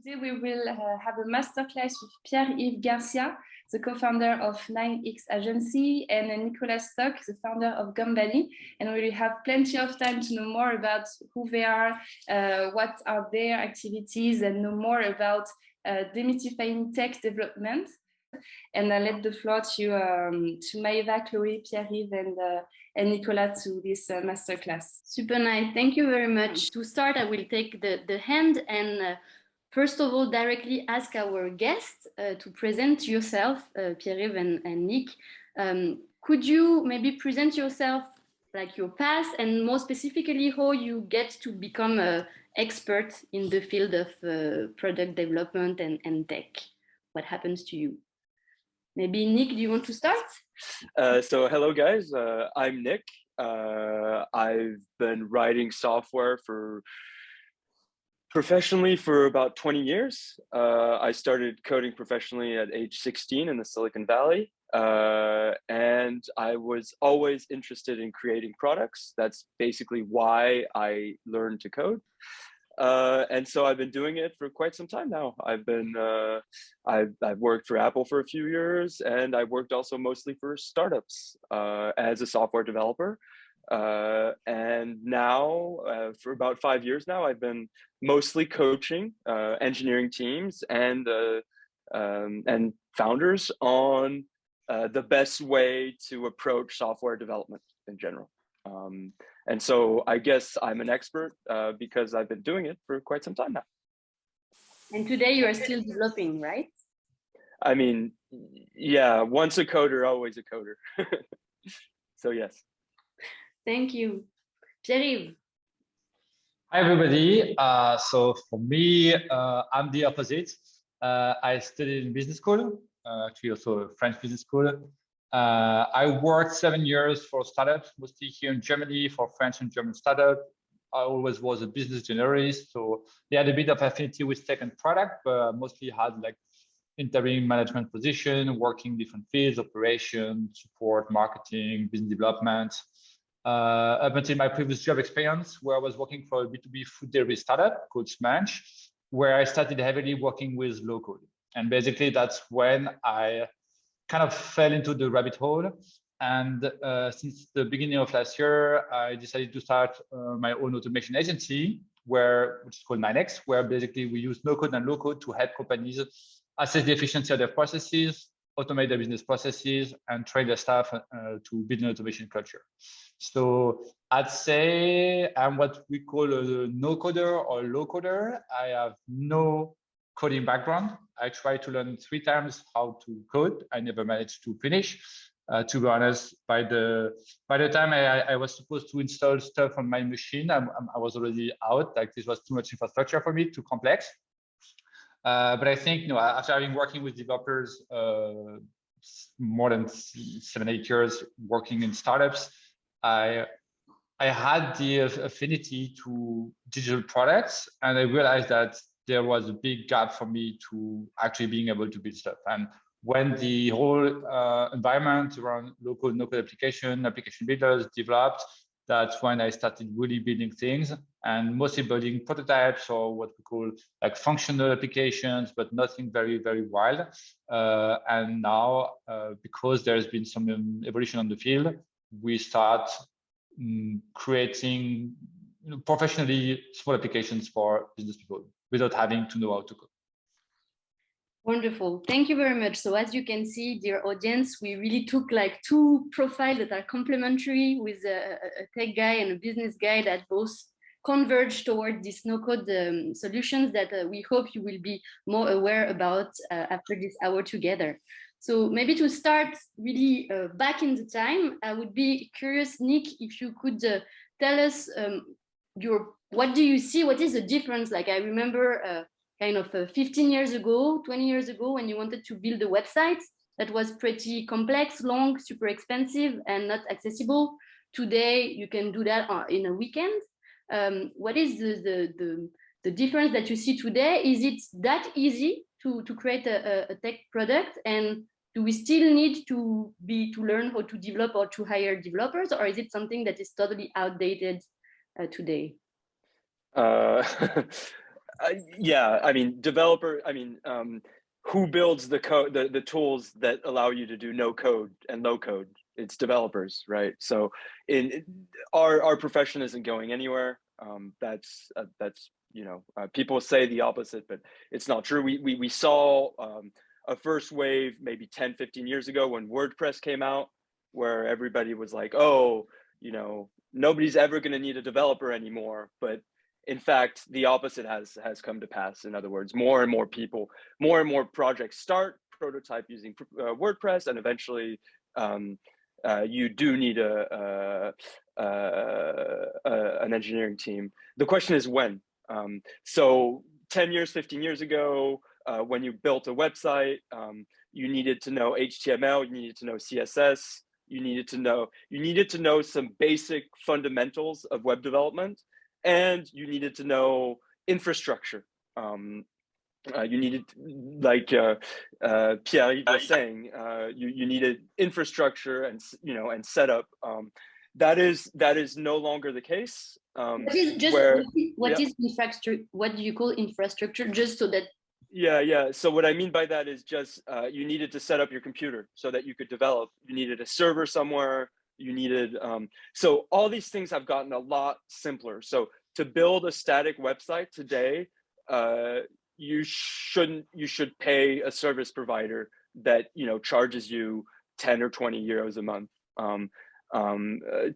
Today we will have a masterclass with Pierre-Yves Garcia, the co-founder of 9X Agency, and Nicolas Stock, the founder of Gembani. And we will have plenty of time to know more about who they are, what are their activities, and know more about demystifying tech development. And I let the floor to Maëva, Chloé, Pierre-Yves, and Nicolas to this masterclass. Super nice. Thank you very much. To start, I will take the hand and first of all, directly ask our guests to present yourself, Pierre-Yves and Nick. Could you maybe present yourself, like your past, and more specifically, how you get to become an expert in the field of product development and tech? What happens to you? Maybe Nick, do you want to start? So hello guys, I'm Nick. I've been writing software professionally for about 20 years. I started coding professionally at age 16 in the Silicon Valley. And I was always interested in creating products. That's basically why I learned to code. And so I've been doing it for quite some time now. I've worked for Apple for a few years, and I've worked also mostly for startups as a software developer. And now, for about 5 years now, I've been mostly coaching engineering teams and founders on the best way to approach software development in general. And so I guess I'm an expert because I've been doing it for quite some time now. And today you are still developing, right? I mean, yeah, once a coder, always a coder. So yes. Thank you. Pierre-Yves. Hi, everybody. So for me, I'm the opposite. I studied in business school, actually also a French business school. I worked 7 years for startups, mostly here in Germany for French and German startups. I always was a business generalist, so they had a bit of affinity with tech and product, but mostly had like interim management position, working different fields, operations, support, marketing, business development. Up until my previous job experience, where I was working for a B2B food delivery startup called Smanch, where I started heavily working with low code. And basically that's when I kind of fell into the rabbit hole. And since the beginning of last year, I decided to start my own automation agency, which is called 9X, where basically we use no code and low code to help companies assess the efficiency of their processes, automate their business processes, and train their staff to build an automation culture. So I'd say I'm what we call a no-coder or low-coder. I have no coding background. I tried to learn 3 times how to code. I never managed to finish. To be honest, by the time I was supposed to install stuff on my machine, I was already out. Like this was too much infrastructure for me, too complex. But I think, after having working with developers more than 7-8 years working in startups, I had the affinity to digital products, and I realized that there was a big gap for me to actually being able to build stuff. And when the whole environment around local no-code application builders developed, that's when I started really building things, and mostly building prototypes or what we call like functional applications, but nothing very, very wild. And now, because there's been some evolution on the field, we start creating professionally small applications for business people without having to know how to code. Wonderful. Thank you very much. So as you can see, dear audience, we really took like 2 profiles that are complementary, with a tech guy and a business guy that both converge toward these no-code solutions that we hope you will be more aware about after this hour together. So maybe to start really back in the time, I would be curious, Nick, if you could tell us what do you see? What is the difference? Like I remember kind of 15 years ago, 20 years ago, when you wanted to build a website that was pretty complex, long, super expensive, and not accessible. Today, you can do that in a weekend. What is the difference that you see today? Is it that easy to create a tech product? And do we still need to learn how to develop or to hire developers? Or is it something that is totally outdated today? Yeah, I mean, who builds the code, the tools that allow you to do no code and low code? It's developers, right? So our profession isn't going anywhere. That's people say the opposite, but it's not true. We saw a first wave maybe 10, 15 years ago when WordPress came out, where everybody was like, oh, nobody's ever going to need a developer anymore. But in fact, the opposite has come to pass. In other words, more and more people, more and more projects start, prototype using WordPress, and eventually you do need an engineering team. The question is when. So 10 years, 15 years ago, when you built a website, you needed to know HTML, you needed to know CSS, you needed to know some basic fundamentals of web development, and you needed to know infrastructure. You needed, like Pierre-Yves was saying, you needed infrastructure and setup. That is no longer the case. What is infrastructure? What do you call infrastructure? Just so that. Yeah. So what I mean by that is just you needed to set up your computer so that you could develop. You needed a server somewhere. You needed so all these things have gotten a lot simpler. So to build a static website today, you should pay a service provider that charges you 10 or 20 euros a month.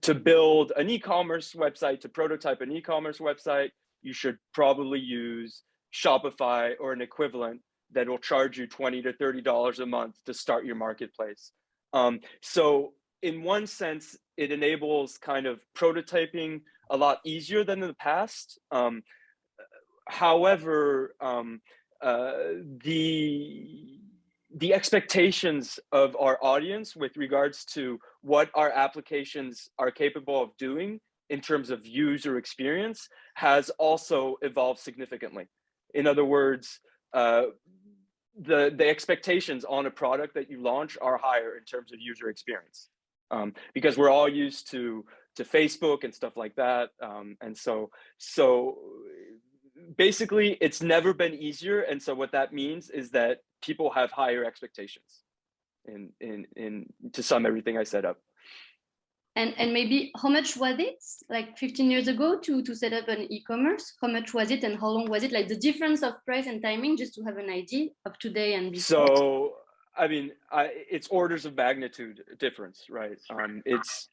To build an e-commerce website, to prototype an e-commerce website, you should probably use Shopify or an equivalent that will charge you $20 to $30 a month to start your marketplace. So in one sense, it enables kind of prototyping a lot easier than in the past. However, the expectations of our audience with regards to what our applications are capable of doing in terms of user experience has also evolved significantly. In other words, the expectations on a product that you launch are higher in terms of user experience, because we're all used to Facebook and stuff like that, and so basically it's never been easier. And so what that means is that people have higher expectations in to sum everything I said up. And maybe how much was it like 15 years ago to set up an e-commerce? How much was it and how long was it? Like the difference of price and timing, just to have an idea of today and before. So I mean, it's orders of magnitude difference, right? It's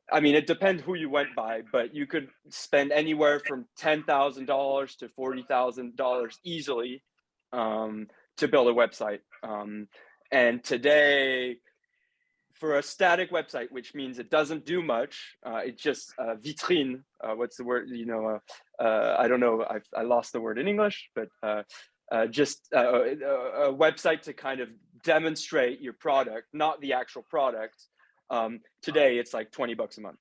I mean, it depends who you went by, but you could spend anywhere from $10,000 to $40,000 easily to build a website. And today, for a static website, which means it doesn't do much, it's just vitrine. What's the word? I don't know. I lost the word in English, but just a website to kind of demonstrate your product, not the actual product. Today it's like $20 a month.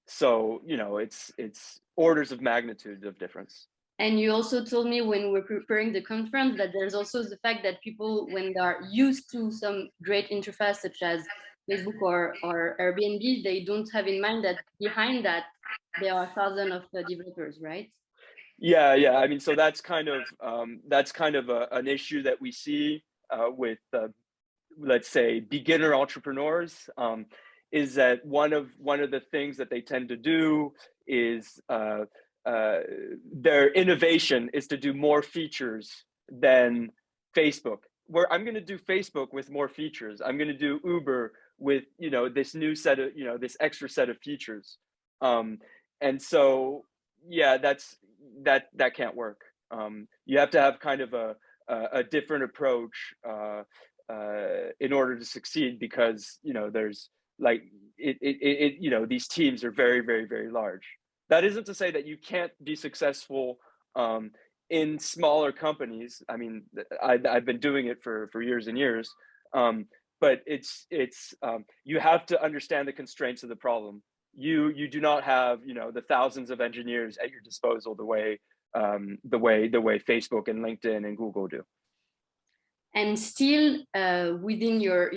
So it's orders of magnitude of difference. And you also told me when we're preparing the conference that there's also the fact that people, when they are used to some great interface such as Facebook or Airbnb, they don't have in mind that behind that there are thousands of developers, right? Yeah. I mean, so that's kind of an issue that we see with let's say beginner entrepreneurs, is that one of the things that they tend to do is their innovation is to do more features than Facebook. Where I'm going to do Facebook with more features, I'm going to do Uber with this new set of this extra set of features, and so yeah, that can't work. You have to have kind of a different approach in order to succeed, because there's like these teams are very, very, very large. That isn't to say that you can't be successful in smaller companies. I mean, I've been doing it for years and years, but it's you have to understand the constraints of the problem. You do not have the thousands of engineers at your disposal the way Facebook and LinkedIn and Google do. And still within your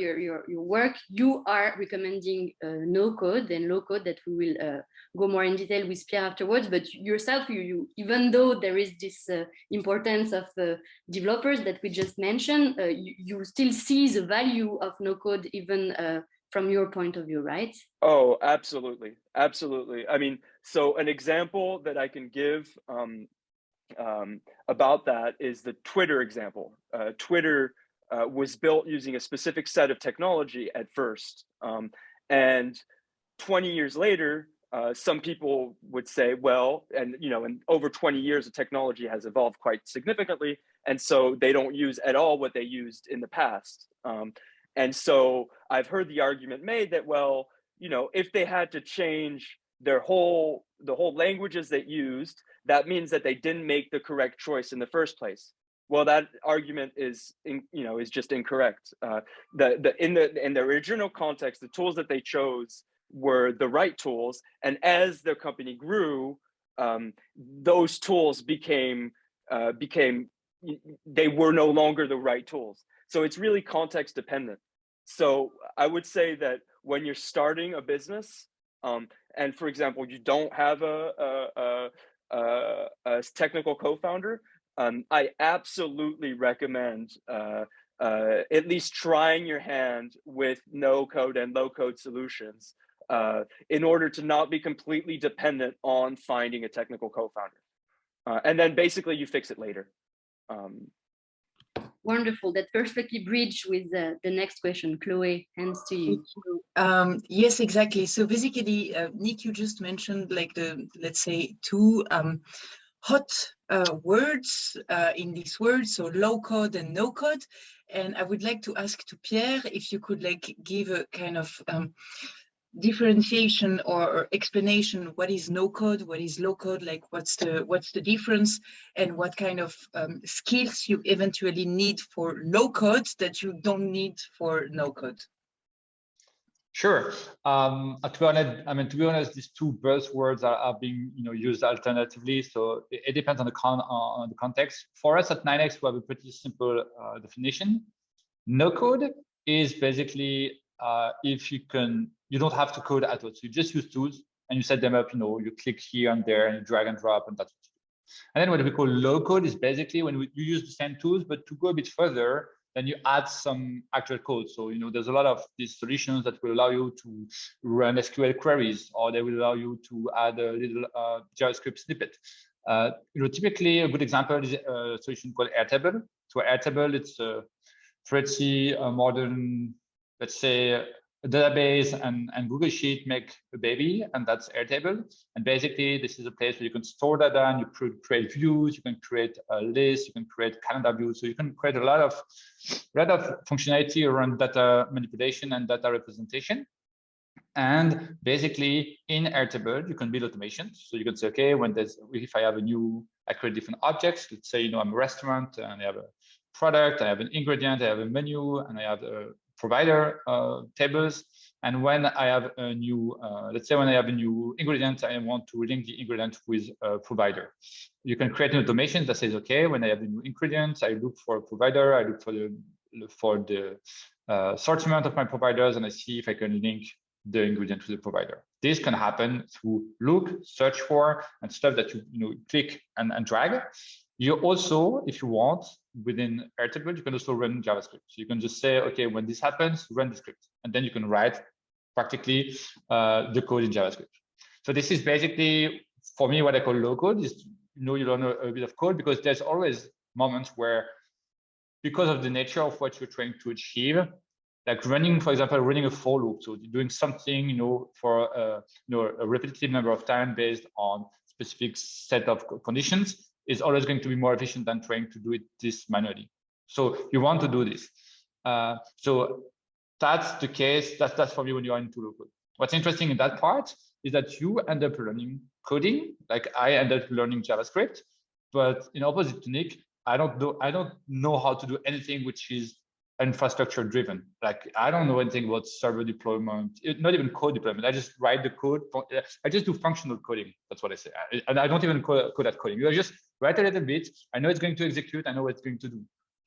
work, you are recommending no code and low code that we will go more in detail with Pierre afterwards. But yourself, you even though there is this importance of developers that we just mentioned, you still see the value of no code even from your point of view, right? Oh, absolutely. Absolutely. I mean, so an example that I can give about that is the Twitter example. Twitter was built using a specific set of technology at first. And 20 years later, some people would say, well, and in over 20 years, the technology has evolved quite significantly. And so they don't use at all what they used in the past. And so I've heard the argument made that, well, if they had to change the whole languages they used, that means that they didn't make the correct choice in the first place. Well, that argument is just incorrect. In the original context, the tools that they chose were the right tools, and as their company grew, those tools became they were no longer the right tools. So it's really context dependent. So I would say that when you're starting a business, and for example, you don't have a technical co-founder, I absolutely recommend at least trying your hand with no code and low code solutions in order to not be completely dependent on finding a technical co-founder. And then basically you fix it later. Wonderful. That perfectly bridged with the next question. Chloe, hands to you. Yes, exactly. So basically, Nick, you just mentioned like let's say two hot words in this word, so low code and no code. And I would like to ask to Pierre if you could like give a kind of differentiation or explanation. What is no code? What is low code? Like what's the difference, and what kind of skills you eventually need for low code that you don't need for no code? Sure. To be honest, these two buzzwords are being used alternatively. So it depends on the context. For us at 9X, we have a pretty simple definition. No code is basically if you don't have to code at all. So you just use tools and you set them up. You click here and there and you drag and drop, and that's what you do. And then what we call low code is basically when you use the same tools, but to go a bit further, then you add some actual code. So, there's a lot of these solutions that will allow you to run SQL queries, or they will allow you to add a little JavaScript snippet. Typically a good example is a solution called Airtable. So Airtable, it's a pretty modern, let's say, a database and Google Sheet make a baby, and that's Airtable. And basically, this is a place where you can store data and you create views, you can create a list, you can create calendar views. So you can create a lot of functionality around data manipulation and data representation. And basically, in Airtable, you can build automations. So you can say, okay, if I have I create different objects. Let's say, I'm a restaurant and I have a product, I have an ingredient, I have a menu, and I have a provider tables. And when I have a new, let's say when I have a new ingredient, I want to link the ingredient with a provider. You can create an automation that says, okay, when I have a new ingredient, I look for a provider, I look for the assortment of my providers, and I see if I can link the ingredient to the provider. This can happen through look, search for, and stuff that you click and drag. You also, if you want, within Airtable, you can also run JavaScript. So you can just say, okay, when this happens, run the script. And then you can write practically the code in JavaScript. So this is basically, for me, what I call low code is, you learn a bit of code, because there's always moments where, because of the nature of what you're trying to achieve, like for example, running a for loop. So doing something, for a repetitive number of time based on specific set of conditions is always going to be more efficient than trying to do this manually. So you want to do this. So that's the case. That's for me when you are into low code. What's interesting in that part is that you end up learning coding. Like I ended up learning JavaScript, but in opposite to Nick, I don't know how to do anything which is infrastructure driven. Like I don't know anything about server deployment, not even code deployment. I just write the code. I just do functional coding. That's what I say. And I don't even code at coding. You just write a little bit. I know it's going to execute. I know what it's going to do.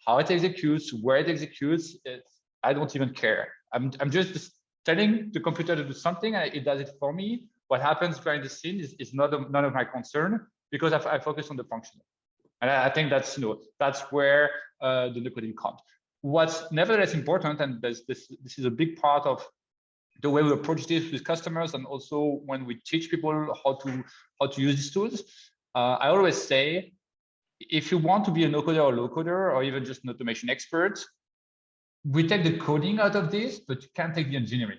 how it executes, where it executes, I don't even care. I'm just telling the computer to do something and it does it for me. What happens behind the scenes is none of my concern, because I focus on the functional. And I think that's that's where the no coding comes. What's nevertheless important, and this is a big part of the way we approach this with customers, and also when we teach people how to use these tools. I always say, if you want to be a no-coder or low-coder, or even just an automation expert, we take the coding out of this, but you can't take the engineering.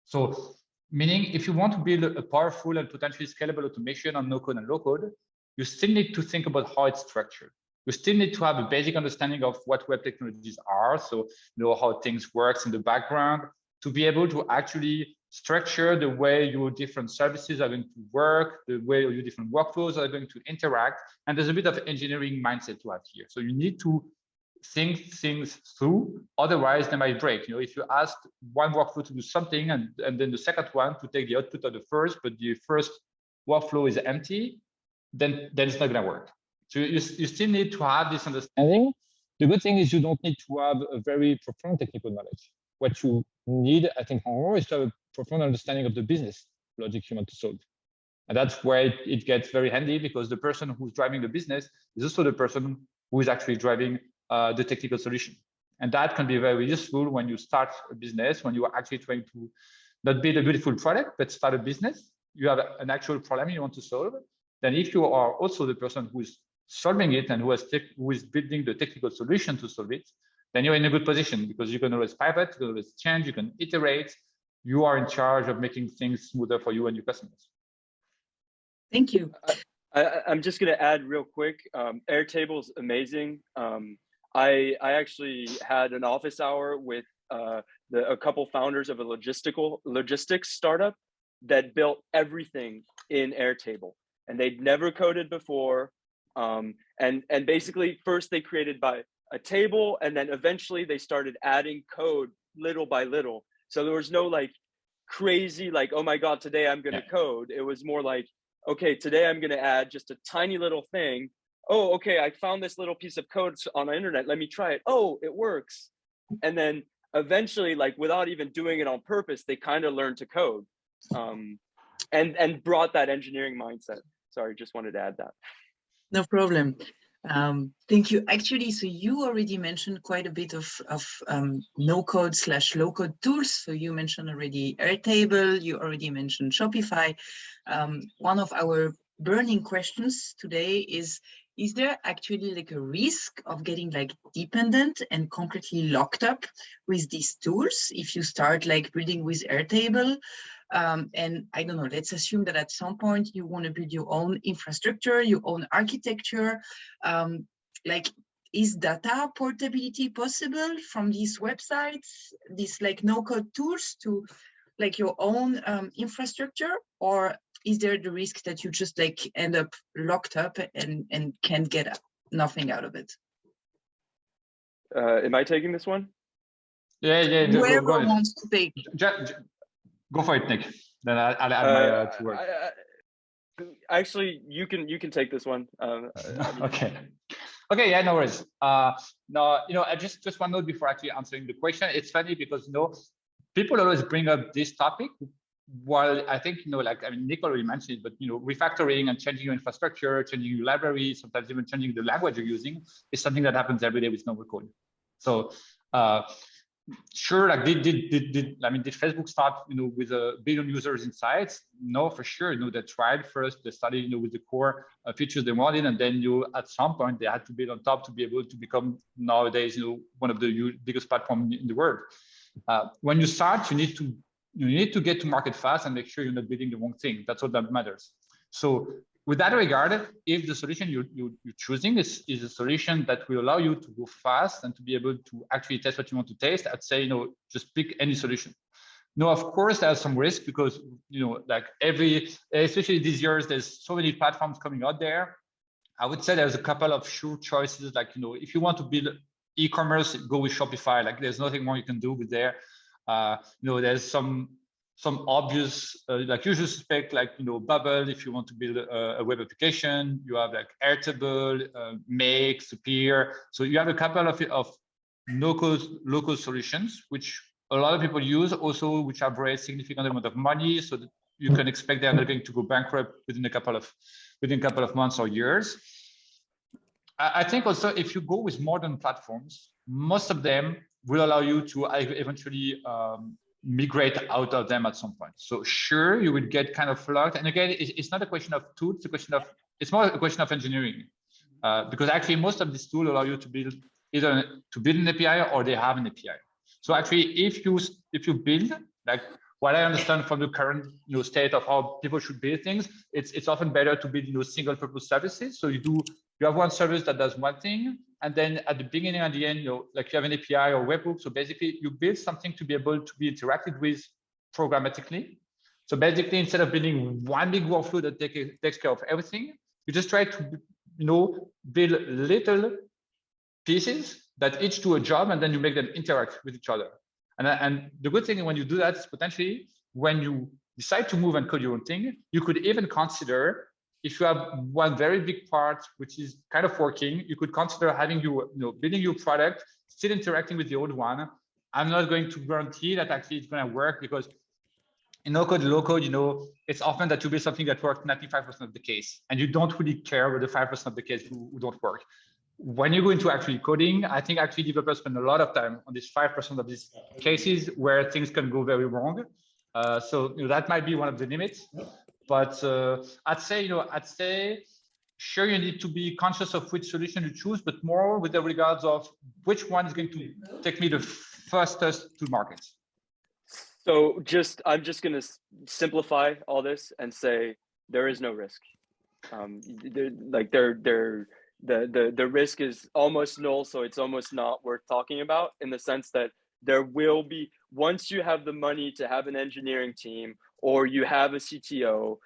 So, meaning if you want to build a powerful and potentially scalable automation on no-code and low-code, you still need to think about how it's structured. You still need to have a basic understanding of what web technologies are, so know how things works in the background, to be able to actually structure the way your different services are going to work, the way your different workflows are going to interact. And there's a bit of engineering mindset to have here. So you need to think things through, otherwise they might break. If you ask one workflow to do something and then the second one to take the output of the first, but the first workflow is empty, then it's not going to work. So you still need to have this understanding. The good thing is you don't need to have a very profound technical knowledge. What you need, I think, more is to have a profound understanding of the business logic you want to solve. And that's where it gets very handy, because the person who's driving the business is also the person who is actually driving the technical solution. And that can be very useful when you start a business, when you are actually trying to not build a beautiful product, but start a business. You have an actual problem you want to solve. Then if you are also the person who is solving it and who is building the technical solution to solve it, then you're in a good position, because you can always pivot, you can always change, you can iterate. You are in charge of making things smoother for you and your customers. Thank you. I'm just going to add real quick. Airtable is amazing. I actually had an office hour with a couple founders of a logistics startup that built everything in Airtable, and they'd never coded before. And basically, first they created by a table, and then eventually they started adding code little by little. So there was no like crazy, like, oh my God, today I'm going to code. It was more like, okay, today I'm going to add just a tiny little thing. Oh, okay, I found this little piece of code on the internet. Let me try it. Oh, it works. And then eventually, like without even doing it on purpose, they kind of learned to code and brought that engineering mindset. Sorry, just wanted to add that. No problem. Thank you. Actually, so you already mentioned quite a bit of no-code / low-code tools. So you mentioned already Airtable, you already mentioned Shopify. One of our burning questions today is there actually like a risk of getting like dependent and completely locked up with these tools if you start like building with Airtable? And I don't know, let's assume that at some point you want to build your own infrastructure, your own architecture. Like, is data portability possible from these websites, these like no-code tools to like your own infrastructure? Or is there the risk that you just like end up locked up and can't get nothing out of it? Am I taking this one? Yeah. Whoever wants to take. Go for it, Nick. Then I'll add my 2 words. Actually, you can take this one. Okay, yeah, no worries. No, I just one note before actually answering the question. It's funny because people always bring up this topic, while I think Nick already mentioned it, but refactoring and changing your infrastructure, changing your library, sometimes even changing the language you're using is something that happens every day with no code. So sure, like did Facebook start with 1 billion users inside? No, for sure. They tried first. They started with the core features they wanted, and then at some point they had to build on top to be able to become nowadays one of the biggest platforms in the world. When you start, you need to get to market fast and make sure you're not building the wrong thing. That's all that matters. So with that regard, if the solution you're choosing is a solution that will allow you to go fast and to be able to actually test what you want to test, I'd say, just pick any solution. No, of course, there's some risk because, especially these years, there's so many platforms coming out there. I would say there's a couple of sure choices. Like, if you want to build e-commerce, go with Shopify. Like, there's nothing more you can do with there. There's some some obvious, like usual suspect, like, you know, Bubble, if you want to build a web application, you have like Airtable, Make, Superior. So you have a couple of no-code, low-code solutions, which a lot of people use also, which have raised significant amount of money. So that you can expect they're not going to go bankrupt within a couple of months or years. I think also if you go with modern platforms, most of them will allow you to eventually migrate out of them at some point. So sure, you will get kind of locked. And again, it's not a question of tools, it's more a question of engineering. Because actually most of these tools allow you to build either to build an API or they have an API. So actually, if you build, like what I understand from the current state of how people should build things, it's often better to build single purpose services. So you have one service that does one thing, and then at the beginning and the end, like you have an API or webhook. So basically, you build something to be able to be interacted with programmatically. So basically, instead of building one big workflow that takes care of everything, you just try to build little pieces that each do a job, and then you make them interact with each other. And the good thing when you do that is potentially when you decide to move and code your own thing, you could even consider, if you have one very big part which is kind of working, you could consider having building your product, still interacting with the old one. I'm not going to guarantee that actually it's going to work, because in no code, low code, it's often that you build something that works 95% of the case, and you don't really care about the 5% of the case who don't work. When you go into actually coding, I think actually developers spend a lot of time on these 5% of these cases where things can go very wrong. So that might be one of the limits. But I'd say, sure, you need to be conscious of which solution you choose, but more with the regards of which one is going to take me the fastest to market. So I'm just going to simplify all this and say there is no risk. The risk is almost null, so it's almost not worth talking about, in the sense that there will be, once you have the money to have an engineering team or you have a CTO,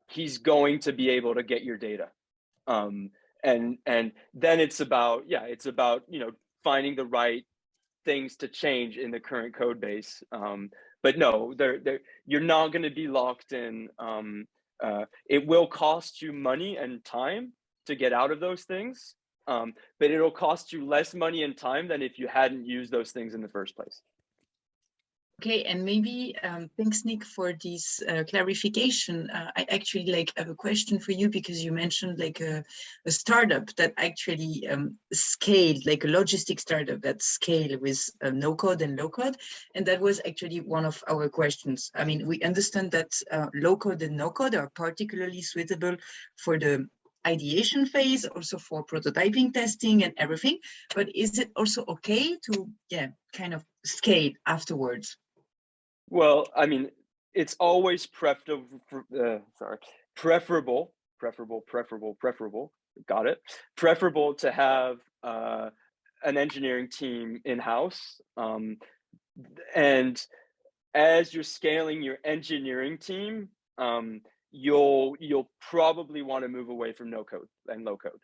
he's going to be able to get your data. And then it's about finding the right things to change in the current code base. But no, you're not going to be locked in. It will cost you money and time to get out of those things, but it'll cost you less money and time than if you hadn't used those things in the first place. Okay, and maybe thanks, Nick, for this clarification. I actually have a question for you, because you mentioned a startup that actually scaled, like a logistic startup that scaled with no code and low code, and that was actually one of our questions. I mean, we understand that low code and no code are particularly suitable for the ideation phase, also for prototyping, testing, and everything. But is it also okay to kind of scale afterwards? Well, I mean, it's always preferable. Got it. Preferable to have an engineering team in-house. And as you're scaling your engineering team, you'll probably want to move away from no code and low code.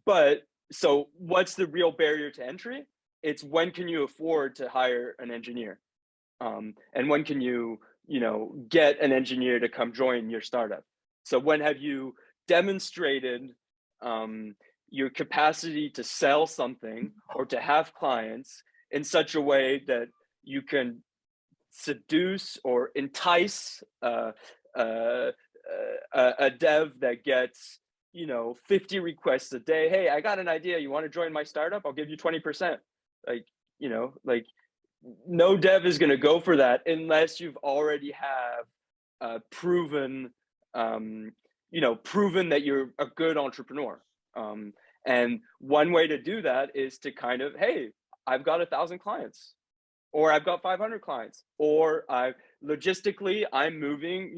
But so what's the real barrier to entry? It's when can you afford to hire an engineer? And when can you get an engineer to come join your startup? So when have you demonstrated your capacity to sell something or to have clients in such a way that you can seduce or entice a dev that gets 50 requests a day? Hey, I got an idea. You want to join my startup? I'll give you 20%. No dev is going to go for that unless you've already have proven that you're a good entrepreneur. And one way to do that is to kind of, hey, I've got 1,000 clients, or I've got 500 clients, or logistically I'm moving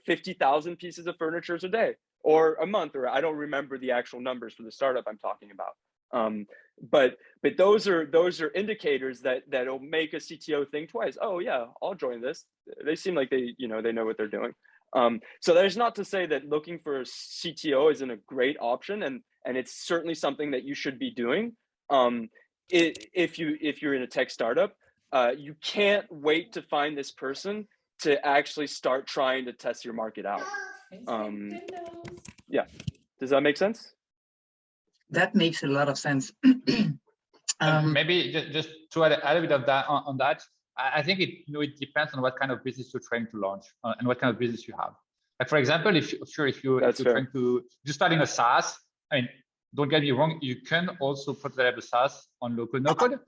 50,000 pieces of furniture a day or a month, or I don't remember the actual numbers for the startup I'm talking about. But those are indicators that'll make a CTO think twice. Oh yeah, I'll join this. They seem like they know what they're doing. So there's not to say that looking for a CTO isn't a great option, and it's certainly something that you should be doing if you're in a tech startup. you can't wait to find this person to actually start trying to test your market out. Yeah, does that make sense? That makes a lot of sense. Maybe just to add a bit of that on that, I think it depends on what kind of business you're trying to launch and what kind of business you have. Like for example, if you're trying to just starting a SaaS, I mean, don't get me wrong, you can also put the SaaS on local no code,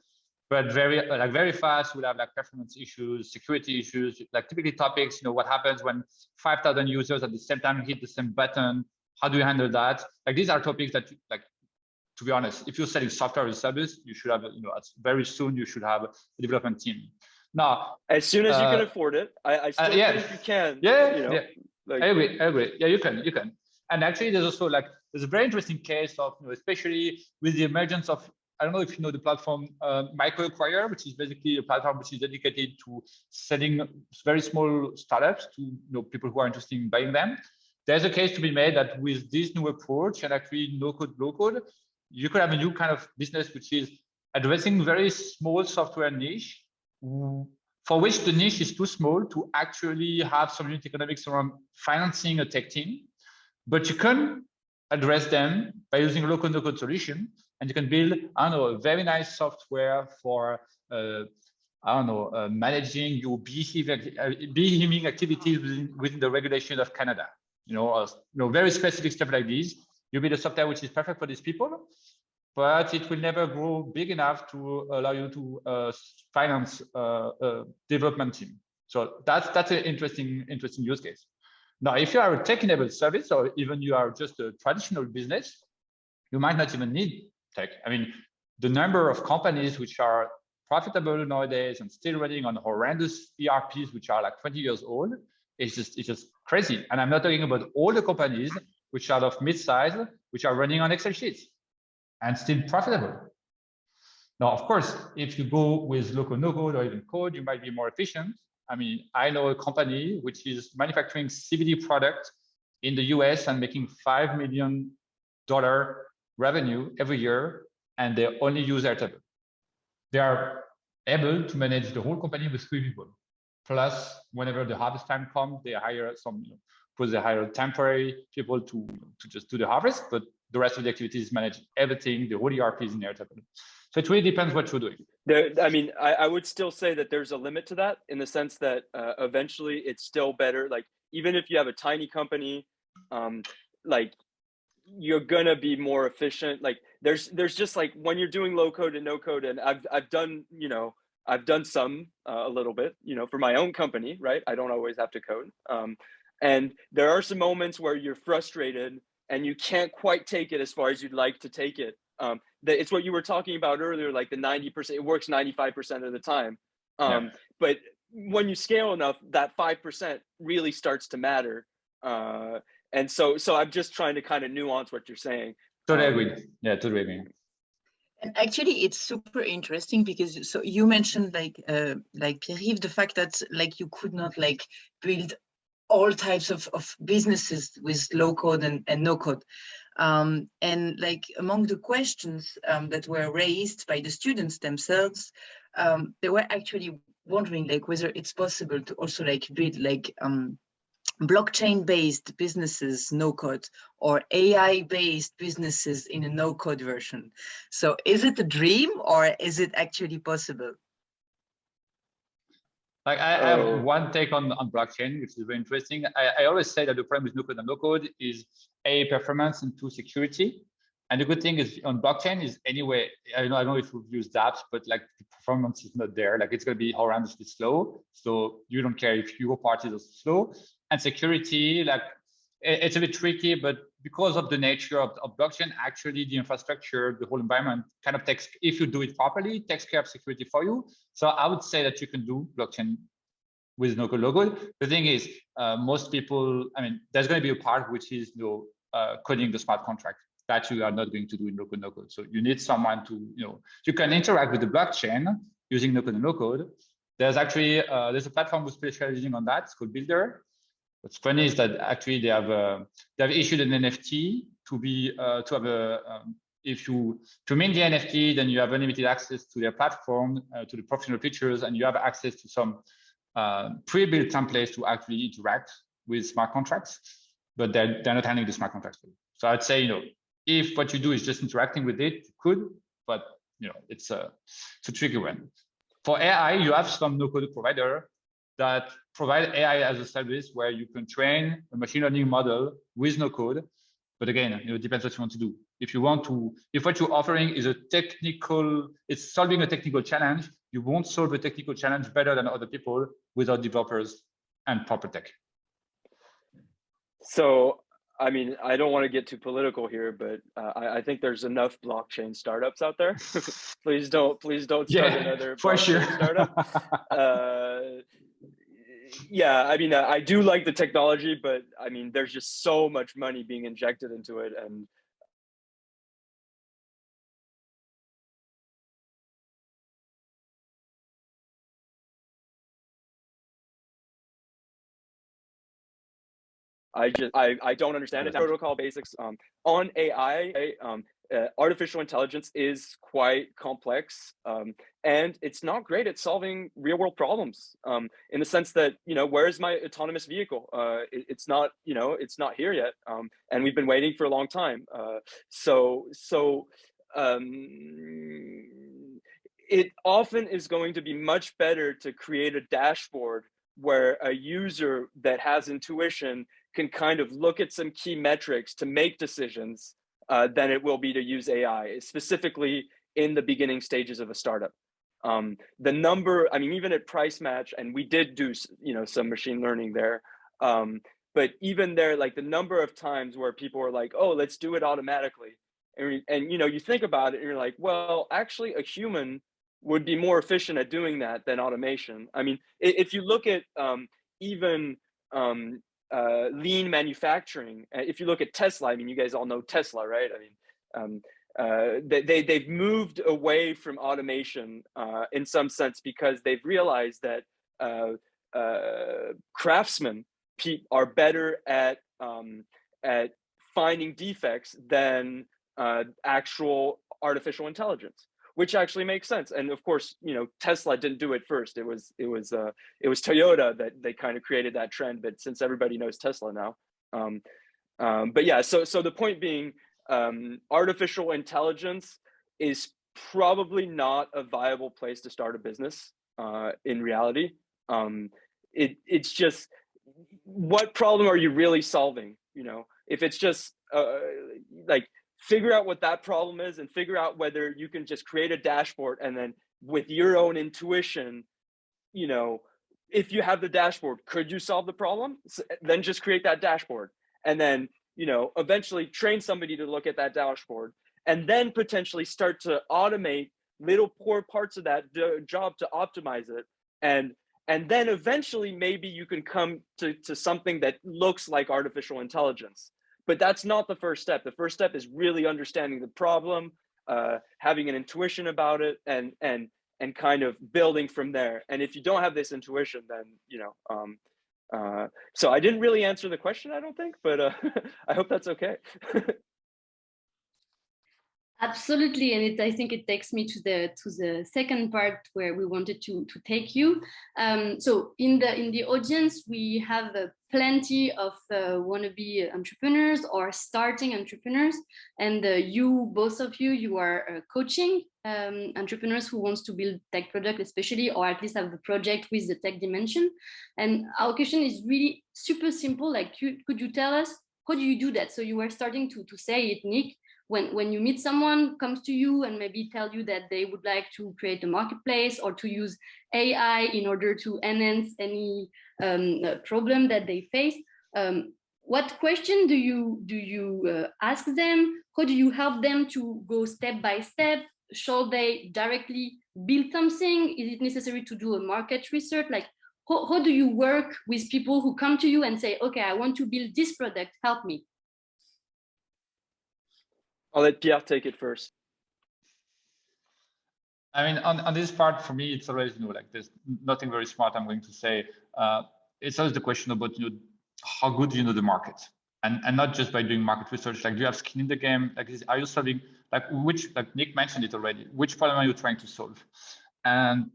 but very fast we'll have like performance issues, security issues, like typically topics. What happens when 5,000 users at the same time hit the same button? How do you handle that? Like these are topics that to be honest, if you're selling software as a service, you should have, very soon you should have a development team. Now, as soon as you can afford it, I still think you can. Yeah. I agree. Yeah, you can. And actually, there's also there's a very interesting case of, especially with the emergence of, I don't know if you know the platform MicroAcquire, which is basically a platform which is dedicated to selling very small startups to people who are interested in buying them. There's a case to be made that with this new approach and actually no code, low code, you could have a new kind of business which is addressing very small software niche, for which the niche is too small to actually have some unit economics around financing a tech team. But you can address them by using a local no-code solution, and you can build, a very nice software for, managing your beehive activities within the regulation of Canada. Very specific stuff like this. You build a software which is perfect for these people, but it will never grow big enough to allow you to finance a development team. So that's an interesting use case. Now, if you are a tech-enabled service, or even you are just a traditional business, you might not even need tech. I mean, the number of companies which are profitable nowadays and still running on horrendous ERPs, which are like 20 years old, it's just crazy. And I'm not talking about all the companies which are of mid-size, which are running on Excel sheets and still profitable. Now, of course, if you go with local no-code or even code, you might be more efficient. I mean, I know a company which is manufacturing CBD product in the US and making $5 million revenue every year, and they only use Airtable. They are able to manage the whole company with 3 people. Plus, whenever the harvest time comes, they hire they hire temporary people to just do the harvest, but the rest of the activities manage everything. The whole ERP is in Airtable. So it really depends what you're doing. I mean, I would still say that there's a limit to that, in the sense that eventually it's still better. Like, even if you have a tiny company, you're gonna be more efficient. Like, there's just like when you're doing low code and no code, and I've done some a little bit, for my own company, right? I don't always have to code. And there are some moments where you're frustrated and you can't quite take it as far as you'd like to take it. It's what you were talking about earlier, like the 90%, it works 95% of the time. But when you scale enough, that 5% really starts to matter. And so I'm just trying to kind of nuance what you're saying. Totally agree. Yeah, totally agree. And actually, it's super interesting because so you mentioned like Pierre-Yves, the fact that you could not build all types of businesses with low code and no code. And among the questions that were raised by the students themselves, they were actually wondering whether it's possible to also build blockchain-based businesses, no code, or AI-based businesses in a no code version. So is it a dream or is it actually possible? I have one take on blockchain, which is very interesting. I always say that the problem with no code and no code is A, performance, and 2, security. And the good thing is on blockchain is anyway, I don't know if we've used dApps, but the performance is not there. It's going to be horrendously slow. So you don't care if your part is slow. And security, it's a bit tricky, but because of the nature of blockchain, actually the infrastructure, the whole environment kind of takes, if you do it properly, takes care of security for you. So I would say that you can do blockchain with no code, low code. The thing is, most people, there's going to be a part which is coding the smart contract that you are not going to do in no code, no code. So you need someone to, you can interact with the blockchain using no code and low code. There's actually, there's a platform who's specializing on that. It's called Builder. What's funny is that actually they have issued an NFT to have a if you mint the NFT, then you have unlimited access to their platform, to the professional features, and you have access to some pre-built templates to actually interact with smart contracts, but they're not handling the smart contracts for you. So I'd say, if what you do is just interacting with it, you could, but it's a tricky one. For AI, you have some no-code provider that provide AI as a service where you can train a machine learning model with no code. But again, it depends what you want to do. If what you're offering is it's solving a technical challenge, you won't solve a technical challenge better than other people without developers and proper tech. So, I mean, I don't want to get too political here, but I think there's enough blockchain startups out there. please don't start another blockchain startup. Yeah, I mean, I do like the technology, but I mean, there's just so much money being injected into it, and I don't understand it. Protocol basics on AI. Artificial intelligence is quite complex, and it's not great at solving real world problems, in the sense that, where is my autonomous vehicle? It's not, it's not here yet, and we've been waiting for a long time. It often is going to be much better to create a dashboard where a user that has intuition can kind of look at some key metrics to make decisions, than it will be to use AI, specifically in the beginning stages of a startup. The number, I mean, even at Price Match, and we did do, some machine learning there, but even there, like the number of times where people are like, oh, let's do it automatically. And you think about it and you're like, well, actually a human would be more efficient at doing that than automation. I mean, if you look at even lean manufacturing, if you look at Tesla, I mean, you guys all know Tesla, right? I mean, they've moved away from automation in some sense because they've realized that craftsmen are better at finding defects than actual artificial intelligence, which actually makes sense. And of course, Tesla didn't do it first. It was Toyota that they kind of created that trend. But since everybody knows Tesla now, but yeah. So the point being, artificial intelligence is probably not a viable place to start a business. In reality, it's just, what problem are you really solving? If it's just like, figure out what that problem is and figure out whether you can just create a dashboard, and then with your own intuition, if you have the dashboard, could you solve the problem? Then just create that dashboard, and then eventually train somebody to look at that dashboard, and then potentially start to automate little poor parts of that job to optimize it, and then eventually maybe you can come to something that looks like artificial intelligence. But that's not the first step. The first step is really understanding the problem, having an intuition about it, and kind of building from there. And if you don't have this intuition, then so I didn't really answer the question, I don't think, but I hope that's okay. Absolutely, and I think it takes me to the second part where we wanted to take you. So in the audience, we have plenty of wannabe entrepreneurs or starting entrepreneurs, and both of you are coaching entrepreneurs who wants to build tech product, especially, or at least have a project with the tech dimension. And our question is really super simple. Like, could you tell us, how do you do that? So you were starting to say it, Nick. When you meet someone comes to you and maybe tell you that they would like to create a marketplace or to use AI in order to enhance any problem that they face, what question do you ask them? How do you help them to go step by step? Should they directly build something? Is it necessary to do a market research? Like, how do you work with people who come to you and say, okay, I want to build this product, help me? I'll let Pierre take it first. I mean, on this part, for me, it's always, like, there's nothing very smart I'm going to say. It's always the question about, how good do you know the market? And not just by doing market research, like, do you have skin in the game? Like, are you solving, like Nick mentioned it already, which problem are you trying to solve? And,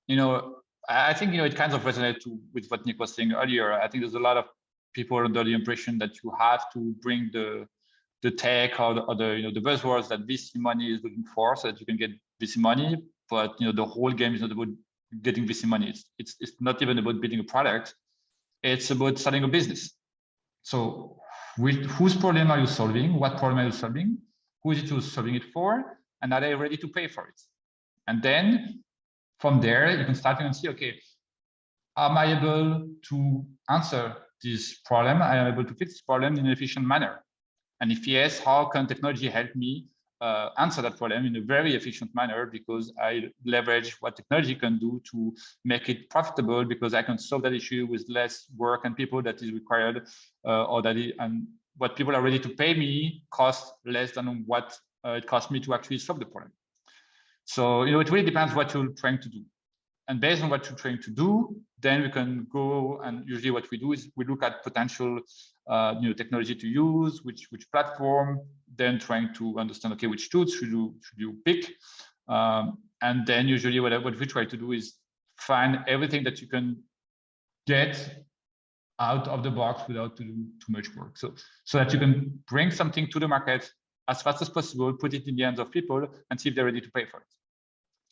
you know, I think, you know, it kind of resonates with what Nick was saying earlier. I think there's a lot of people under the impression that you have to bring the tech or the you know, the buzzwords that VC money is looking for so that you can get VC money. But, you know, the whole game is not about getting VC money. It's not even about building a product. It's about starting a business. So whose problem are you solving? What problem are you solving? Who is it who's solving it for? And are they ready to pay for it? And then from there, you can start and see, okay, am I able to answer this problem? Am I able to fix this problem in an efficient manner? And if yes, how can technology help me answer that problem in a very efficient manner, because I leverage what technology can do to make it profitable, because I can solve that issue with less work and people that is required, and what people are ready to pay me costs less than what it costs me to actually solve the problem. So, you know, it really depends what you're trying to do. And based on what you're trying to do, then we can go, and usually what we do is we look at potential new technology to use, which platform, then trying to understand, okay, which tools should you pick? And then usually what we try to do is find everything that you can get out of the box without doing too much work. So that you can bring something to the market as fast as possible, put it in the hands of people and see if they're ready to pay for it.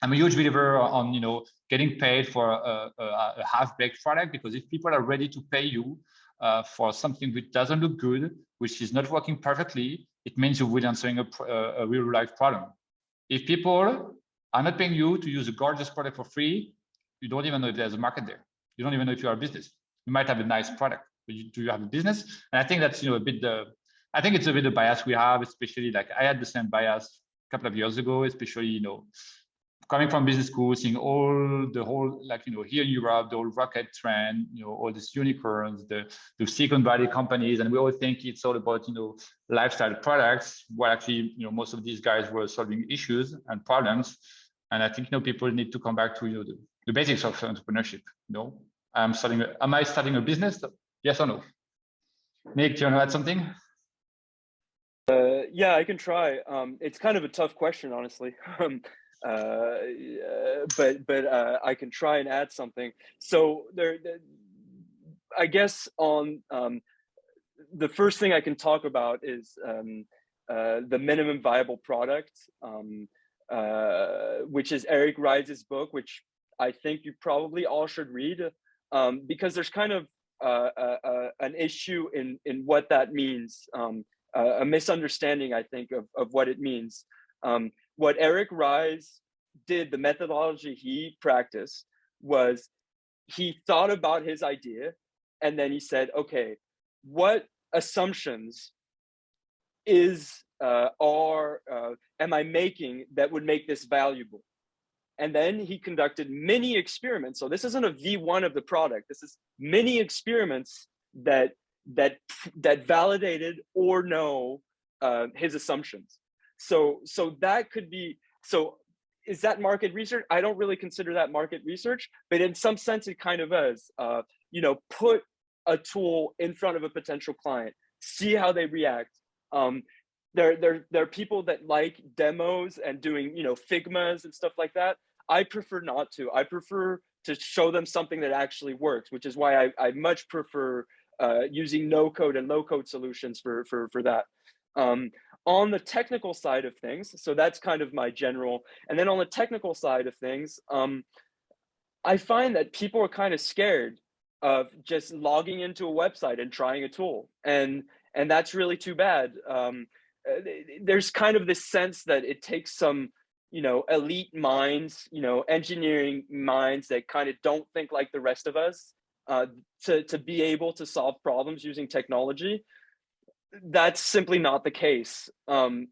I'm a huge believer on, you know, getting paid for a half-baked product, because if people are ready to pay you for something which doesn't look good, which is not working perfectly, it means you're really answering a real life problem. If people are not paying you to use a gorgeous product for free, you don't even know if there's a market there. You don't even know if you are a business. You might have a nice product, but do you have a business? And I think that's, you know, I think it's a bit of bias we have, especially like I had the same bias a couple of years ago, especially, you know, coming from business school, seeing the whole, like, you know, here in Europe, the whole rocket trend, you know, all these unicorns, the Silicon Valley companies, and we all think it's all about, you know, lifestyle products, where actually, you know, most of these guys were solving issues and problems. And I think, you know, people need to come back to, you know, the basics of entrepreneurship. You know, am I starting a business? Yes or no? Nick, do you want to add something? Yeah, I can try. It's kind of a tough question, honestly. But I can try and add something. So I guess on the first thing I can talk about is the minimum viable product, which is Eric Ries's book, which I think you probably all should read, because there's kind of an issue in what that means, a misunderstanding, I think, of what it means. What Eric Ries did, the methodology he practiced, was he thought about his idea and then he said, okay, what assumptions am I making that would make this valuable? And then he conducted many experiments. So this isn't a V1 of the product. This is many experiments that validated or no his assumptions. So that could be, so is that market research? I don't really consider that market research, but in some sense it kind of is. You know, put a tool in front of a potential client, see how they react. There are people that like demos and doing, you know, Figmas and stuff like that. I prefer not to. I prefer to show them something that actually works, which is why I much prefer using no code and low code solutions for that. On the technical side of things, so that's kind of my general, and then on the technical side of things, I find that people are kind of scared of just logging into a website and trying a tool, and that's really too bad. There's kind of this sense that it takes some, you know, elite minds, you know, engineering minds that kind of don't think like the rest of us, to be able to solve problems using technology. That's simply not the case. I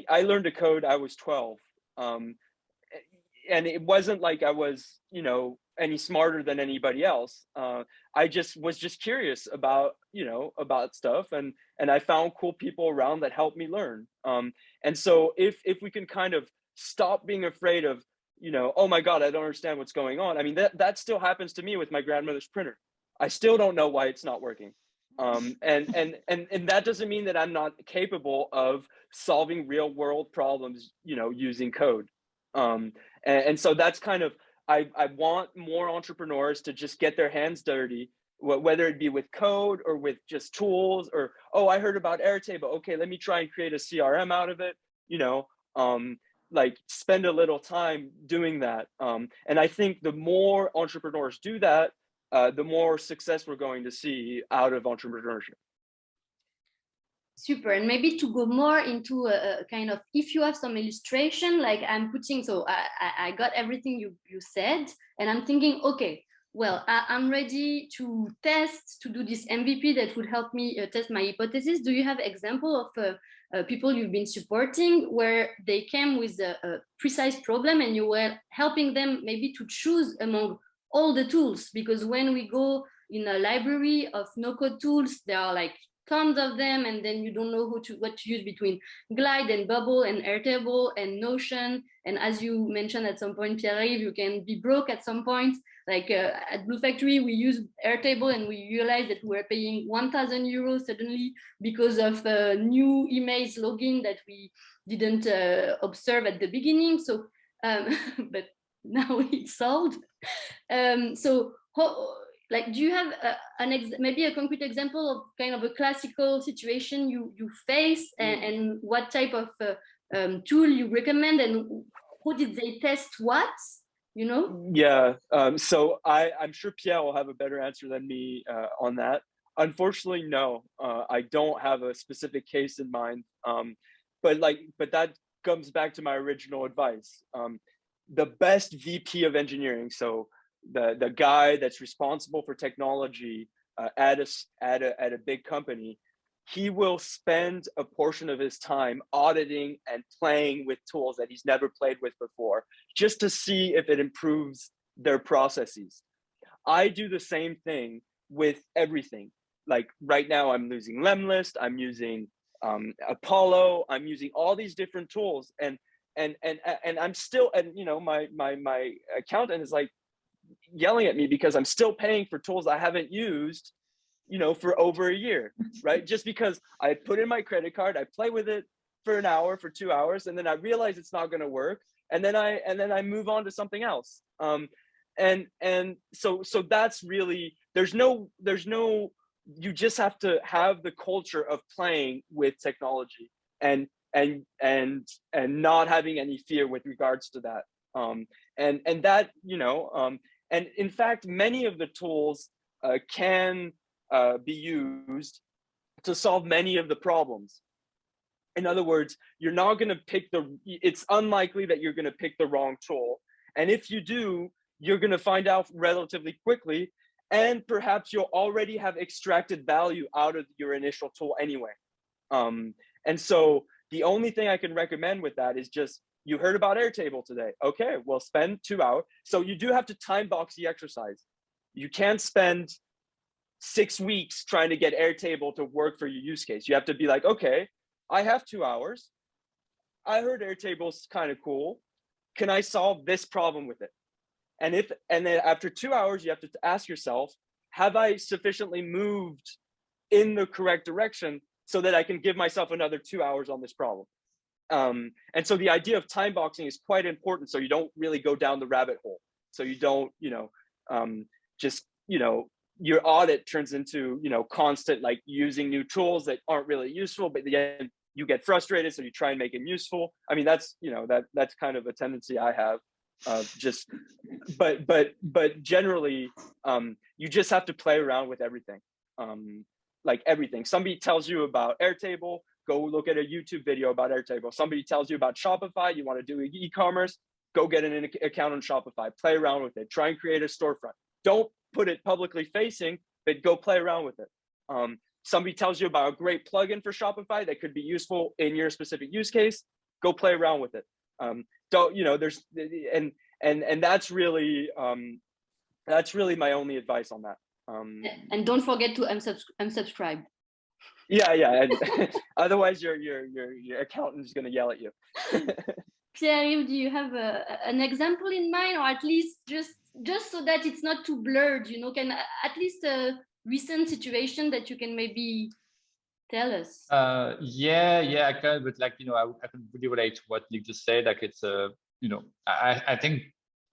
learned to code, I was 12. And it wasn't like I was, you know, any smarter than anybody else. I was just curious about, you know, about stuff, and I found cool people around that helped me learn. And so if we can kind of stop being afraid of, you know, oh my God, I don't understand what's going on. I mean, that still happens to me with my grandmother's printer. I still don't know why it's not working. And that doesn't mean that I'm not capable of solving real world problems, using code. And so that's kind of, I want more entrepreneurs to just get their hands dirty, whether it be with code or with just tools, or, oh, I heard about Airtable. Okay, let me try and create a CRM out of it, like spend a little time doing that. And I think the more entrepreneurs do that, the more success we're going to see out of entrepreneurship. Super. And maybe to go more into a kind of, if you have some illustration, like I'm putting, so I got everything you said, and I'm thinking, okay, well, I'm ready to test, to do this MVP that would help me test my hypothesis. Do you have example of people you've been supporting where they came with a precise problem and you were helping them maybe to choose among all the tools? Because when we go in a library of no-code tools, there are like tons of them, and then you don't know what to use between Glide and Bubble and Airtable and Notion. And as you mentioned at some point, Pierre-Yves, you can be broke at some point. Like at Blue Factory, we use Airtable and we realized that we were paying 1,000 euros suddenly because of new emails login that we didn't observe at the beginning. So, but now it's solved. So, do you have maybe a concrete example of kind of a classical situation you face, and what type of tool you recommend, and who did they test what? Yeah. So I'm sure Pierre will have a better answer than me on that. Unfortunately, no. I don't have a specific case in mind. But that comes back to my original advice. The best VP of engineering, so the guy that's responsible for technology at a big company, he will spend a portion of his time auditing and playing with tools that he's never played with before, just to see if it improves their processes. I do the same thing with everything. Like right now, I'm using Lemlist, I'm using Apollo, I'm using all these different tools, and I'm still, and my accountant is like yelling at me because I'm still paying for tools I haven't used, for over a year, right? Just because I put in my credit card, I play with it for an hour, for 2 hours, and then I realize it's not going to work, and then I move on to something else. And so that's really, there's no, you just have to have the culture of playing with technology and not having any fear with regards to that. And that, and in fact, many of the tools can be used to solve many of the problems. In other words, you're not going to it's unlikely that you're going to pick the wrong tool. And if you do, you're going to find out relatively quickly, and perhaps you'll already have extracted value out of your initial tool anyway. And so the only thing I can recommend with that is just, you heard about Airtable today. Okay, well, spend 2 hours. So you do have to time box the exercise. You can't spend 6 weeks trying to get Airtable to work for your use case. You have to be like, okay, I have 2 hours. I heard Airtable's kind of cool. Can I solve this problem with it? And then after 2 hours, you have to ask yourself, have I sufficiently moved in the correct direction so that I can give myself another 2 hours on this problem? And so the idea of time boxing is quite important, so you don't really go down the rabbit hole. So you don't, your audit turns into, constant, like using new tools that aren't really useful, but at the end you get frustrated, so you try and make them useful. I mean, that's, that's kind of a tendency I have. But generally, you just have to play around with everything. Like everything. Somebody tells you about Airtable, go look at a YouTube video about Airtable. Somebody tells you about Shopify, you want to do e-commerce, go get an account on Shopify, play around with it, try and create a storefront. Don't put it publicly facing, but go play around with it. Somebody tells you about a great plugin for Shopify that could be useful in your specific use case, go play around with it. There's, and that's really my only advice on that. And don't forget to unsubscribe. Yeah. And otherwise your accountant is going to yell at you. Pierre-Yves, do you have an example in mind, or at least just so that it's not too blurred, can at least recent situation that you can maybe tell us? Yeah, I can, but like, I can really relate to what Nick just said. Like it's, I think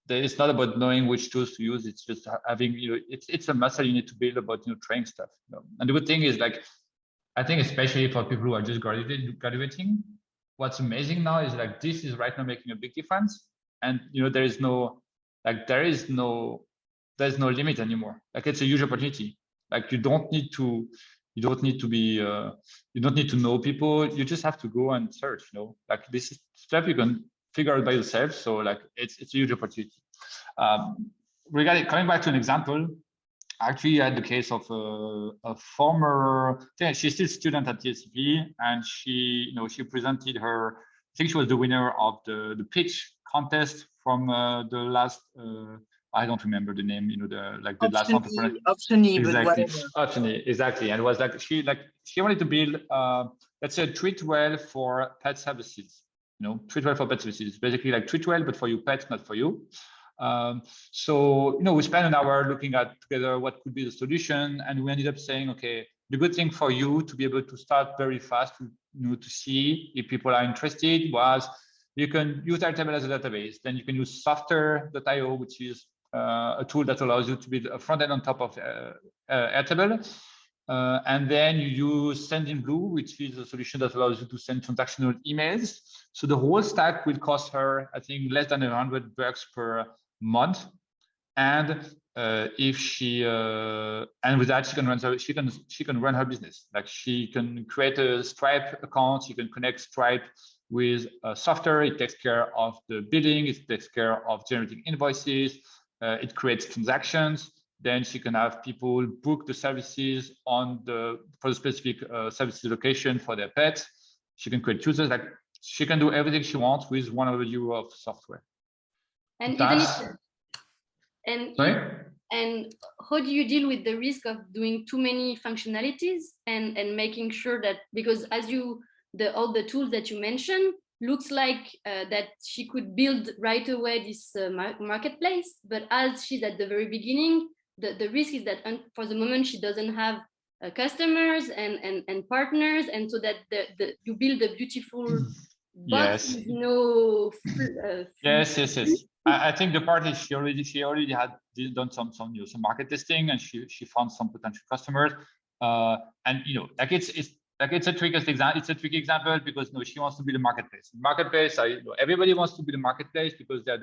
that it's not about knowing which tools to use. It's just having, it's a muscle you need to build about, trying stuff. And the good thing is like, I think especially for people who are just graduating, what's amazing now is like, this is right now making a big difference. And, there's no limit anymore. Like it's a huge opportunity. Like you don't need to know people. You just have to go and search, like this is stuff you can figure out by yourself. So like it's a huge opportunity. Regarding coming back to an example, actually I had the case of a former, she's still a student at TSV, and she presented her, I think she was the winner of the pitch contest from the last, I don't remember the name, the last entrepreneur. Option E, exactly. but whatever. Option E, exactly. And it was like she wanted to build, let's say, Treatwell for pet services. Treatwell for pet services, basically like Treatwell, but for your pet, not for you. So we spent an hour looking at together what could be the solution, and we ended up saying, okay, the good thing for you to be able to start very fast, to see if people are interested, was you can use Airtable as a database. Then you can use Softer.io, which is a tool that allows you to build a front end on top of Airtable. And then you use Sendinblue, which is a solution that allows you to send transactional emails. So the whole stack will cost her, I think, less than $100 per month. And if she and with that she can run her business. Like she can create a Stripe account. She can connect Stripe with Softer. It takes care of the billing. It takes care of generating invoices. It creates transactions. Then she can have people book the services for the specific services location for their pets. She can create users. Like she can do everything she wants with €100 of software. And and how do you deal with the risk of doing too many functionalities and making sure that, because as all the tools that you mentioned looks like that she could build right away this marketplace, but as she's at the very beginning, the risk is that for the moment she doesn't have customers and partners, and so that you build a beautiful box with no yes. I think the part is she already had done some market testing, and she found some potential customers. And like it's a tricky example because she wants to build a marketplace. Marketplace, everybody wants to build a marketplace because they're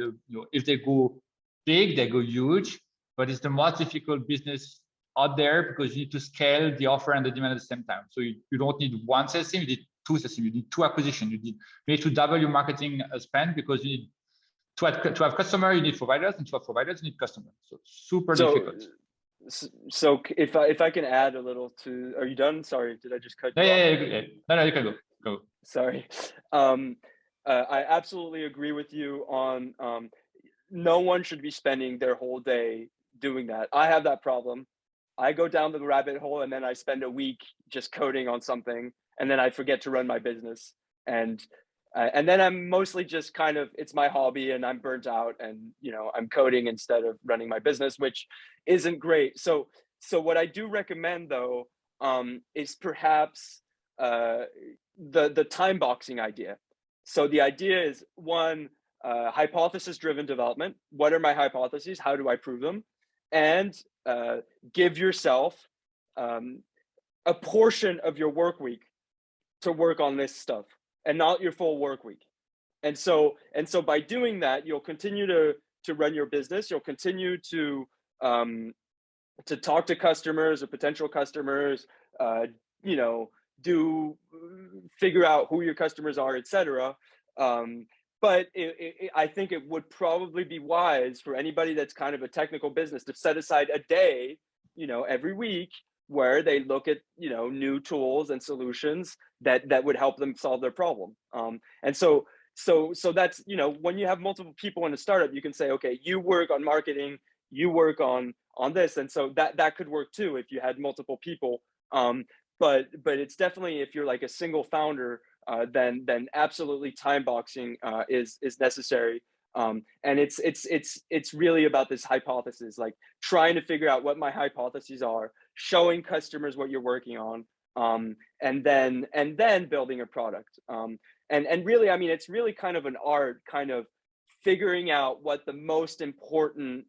if they go big, they go huge, but it's the most difficult business out there because you need to scale the offer and the demand at the same time. So you don't need one sales team, you need two sales teams, you need two acquisition, you need to double your marketing spend because you need to have customer, you need providers, and to have providers, you need customers. So super difficult. So if I can add a little to, are you done? Sorry, did I just cut you off? Yeah. No, you can go. Sorry. I absolutely agree with you on no one should be spending their whole day doing that. I have that problem. I go down the rabbit hole and then I spend a week just coding on something, and then I forget to run my business. And then I'm mostly just kind of, it's my hobby and I'm burnt out, and I'm coding instead of running my business, which isn't great. So what I do recommend though is perhaps the time boxing idea. So the idea is one, hypothesis driven development. What are my hypotheses? How do I prove them? And give yourself a portion of your work week to work on this stuff, and not your full work week. And so by doing that, you'll continue to run your business. You'll continue to talk to customers or potential customers, figure out who your customers are, etc. But I think it would probably be wise for anybody that's kind of a technical business to set aside a day, every week, where they look at new tools and solutions that would help them solve their problem. And so that's when you have multiple people in a startup, you can say, okay, you work on marketing, you work on this, and so that could work too if you had multiple people. But it's definitely, if you're like a single founder, then absolutely time boxing is necessary. And it's really about this hypothesis, like trying to figure out what my hypotheses are, showing customers what you're working on, and then building a product. And really, I mean, it's really kind of an art, kind of figuring out what the most important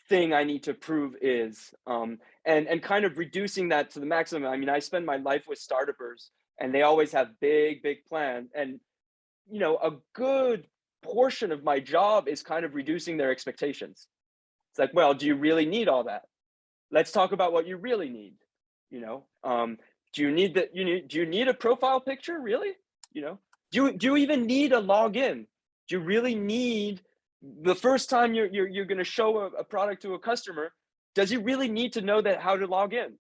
thing I need to prove is, and kind of reducing that to the maximum. I mean, I spend my life with startuppers, and they always have big plans, and you know, a good portion of my job is kind of reducing their expectations. It's like, well, do you really need all that? Let's talk about what you really need. You know, do you need that? Do you need a profile picture? Really? You know, do you even need a login? Do you really need, the first time you're going to show a product to a customer, does he really need to know that how to log in?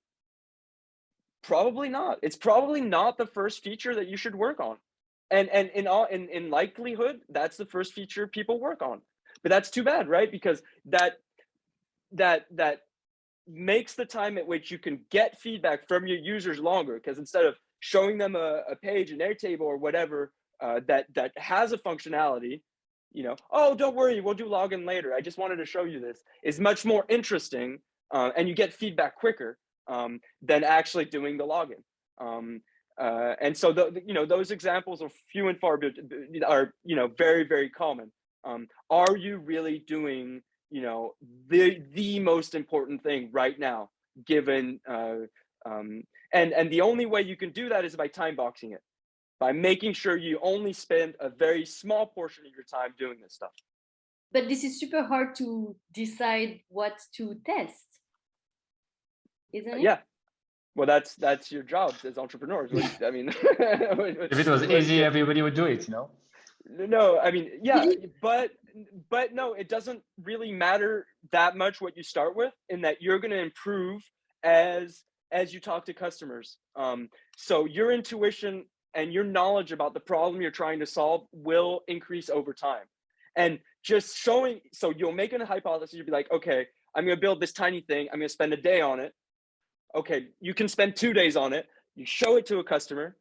Probably not. It's probably not the first feature that you should work on. And in likelihood, that's the first feature people work on. But that's too bad, right? Because that makes the time at which you can get feedback from your users longer. Because instead of showing them a page, an Airtable or whatever that has a functionality, you know, oh, don't worry, we'll do login later, I just wanted to show you this, is much more interesting, and you get feedback quicker than actually doing the login. And so you know, those examples are few and far, are, you know, very common. Are you really doing, you know, the most important thing right now, given and the only way you can do that is by time boxing it, by making sure you only spend a very small portion of your time doing this stuff. But this is super hard to decide what to test, isn't it? Yeah. Well, that's your job as entrepreneurs. I mean, if it was easy, everybody would do it, you know? No, I mean, yeah, but no, it doesn't really matter that much what you start with, in that you're going to improve as you talk to customers. So your intuition and your knowledge about the problem you're trying to solve will increase over time. And just showing, so you'll make a hypothesis, you'll be like, okay, I'm going to build this tiny thing, I'm going to spend a day on it. Okay, you can spend 2 days on it. You show it to a customer.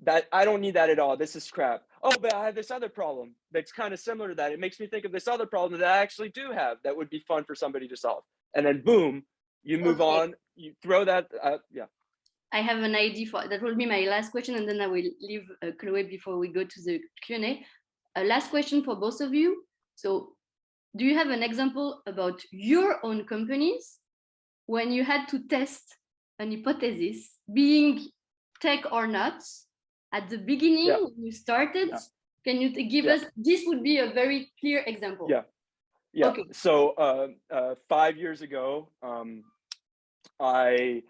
That I don't need that at all. This is crap. Oh, but I have this other problem that's kind of similar to that. It makes me think of this other problem that I actually do have that would be fun for somebody to solve. And then boom, you move on. You throw that. Yeah. I have an idea for that. Will be my last question, and then I will leave Chloe before we go to the Q&A. A last question for both of you. So, do you have an example about your own companies when you had to test an hypothesis, being tech or not, at the beginning when you started? Can you give us, this would be a very clear example. Yeah. Okay. So 5 years ago, I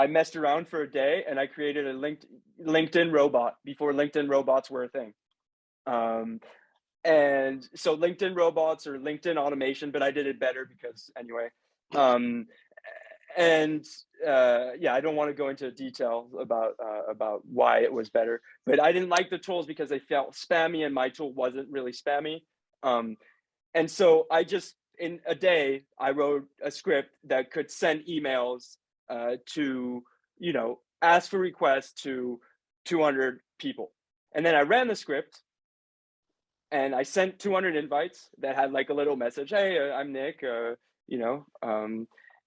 messed around for a day and I created a LinkedIn robot before LinkedIn robots were a thing. And so LinkedIn robots or LinkedIn automation, but I did it better because anyway. Yeah, I don't want to go into detail about why it was better, but I didn't like the tools because they felt spammy and my tool wasn't really spammy. And so I just, in a day, I wrote a script that could send emails to, you know, ask for requests to 200 people. And then I ran the script and I sent 200 invites that had like a little message. Hey, I'm Nick, you know,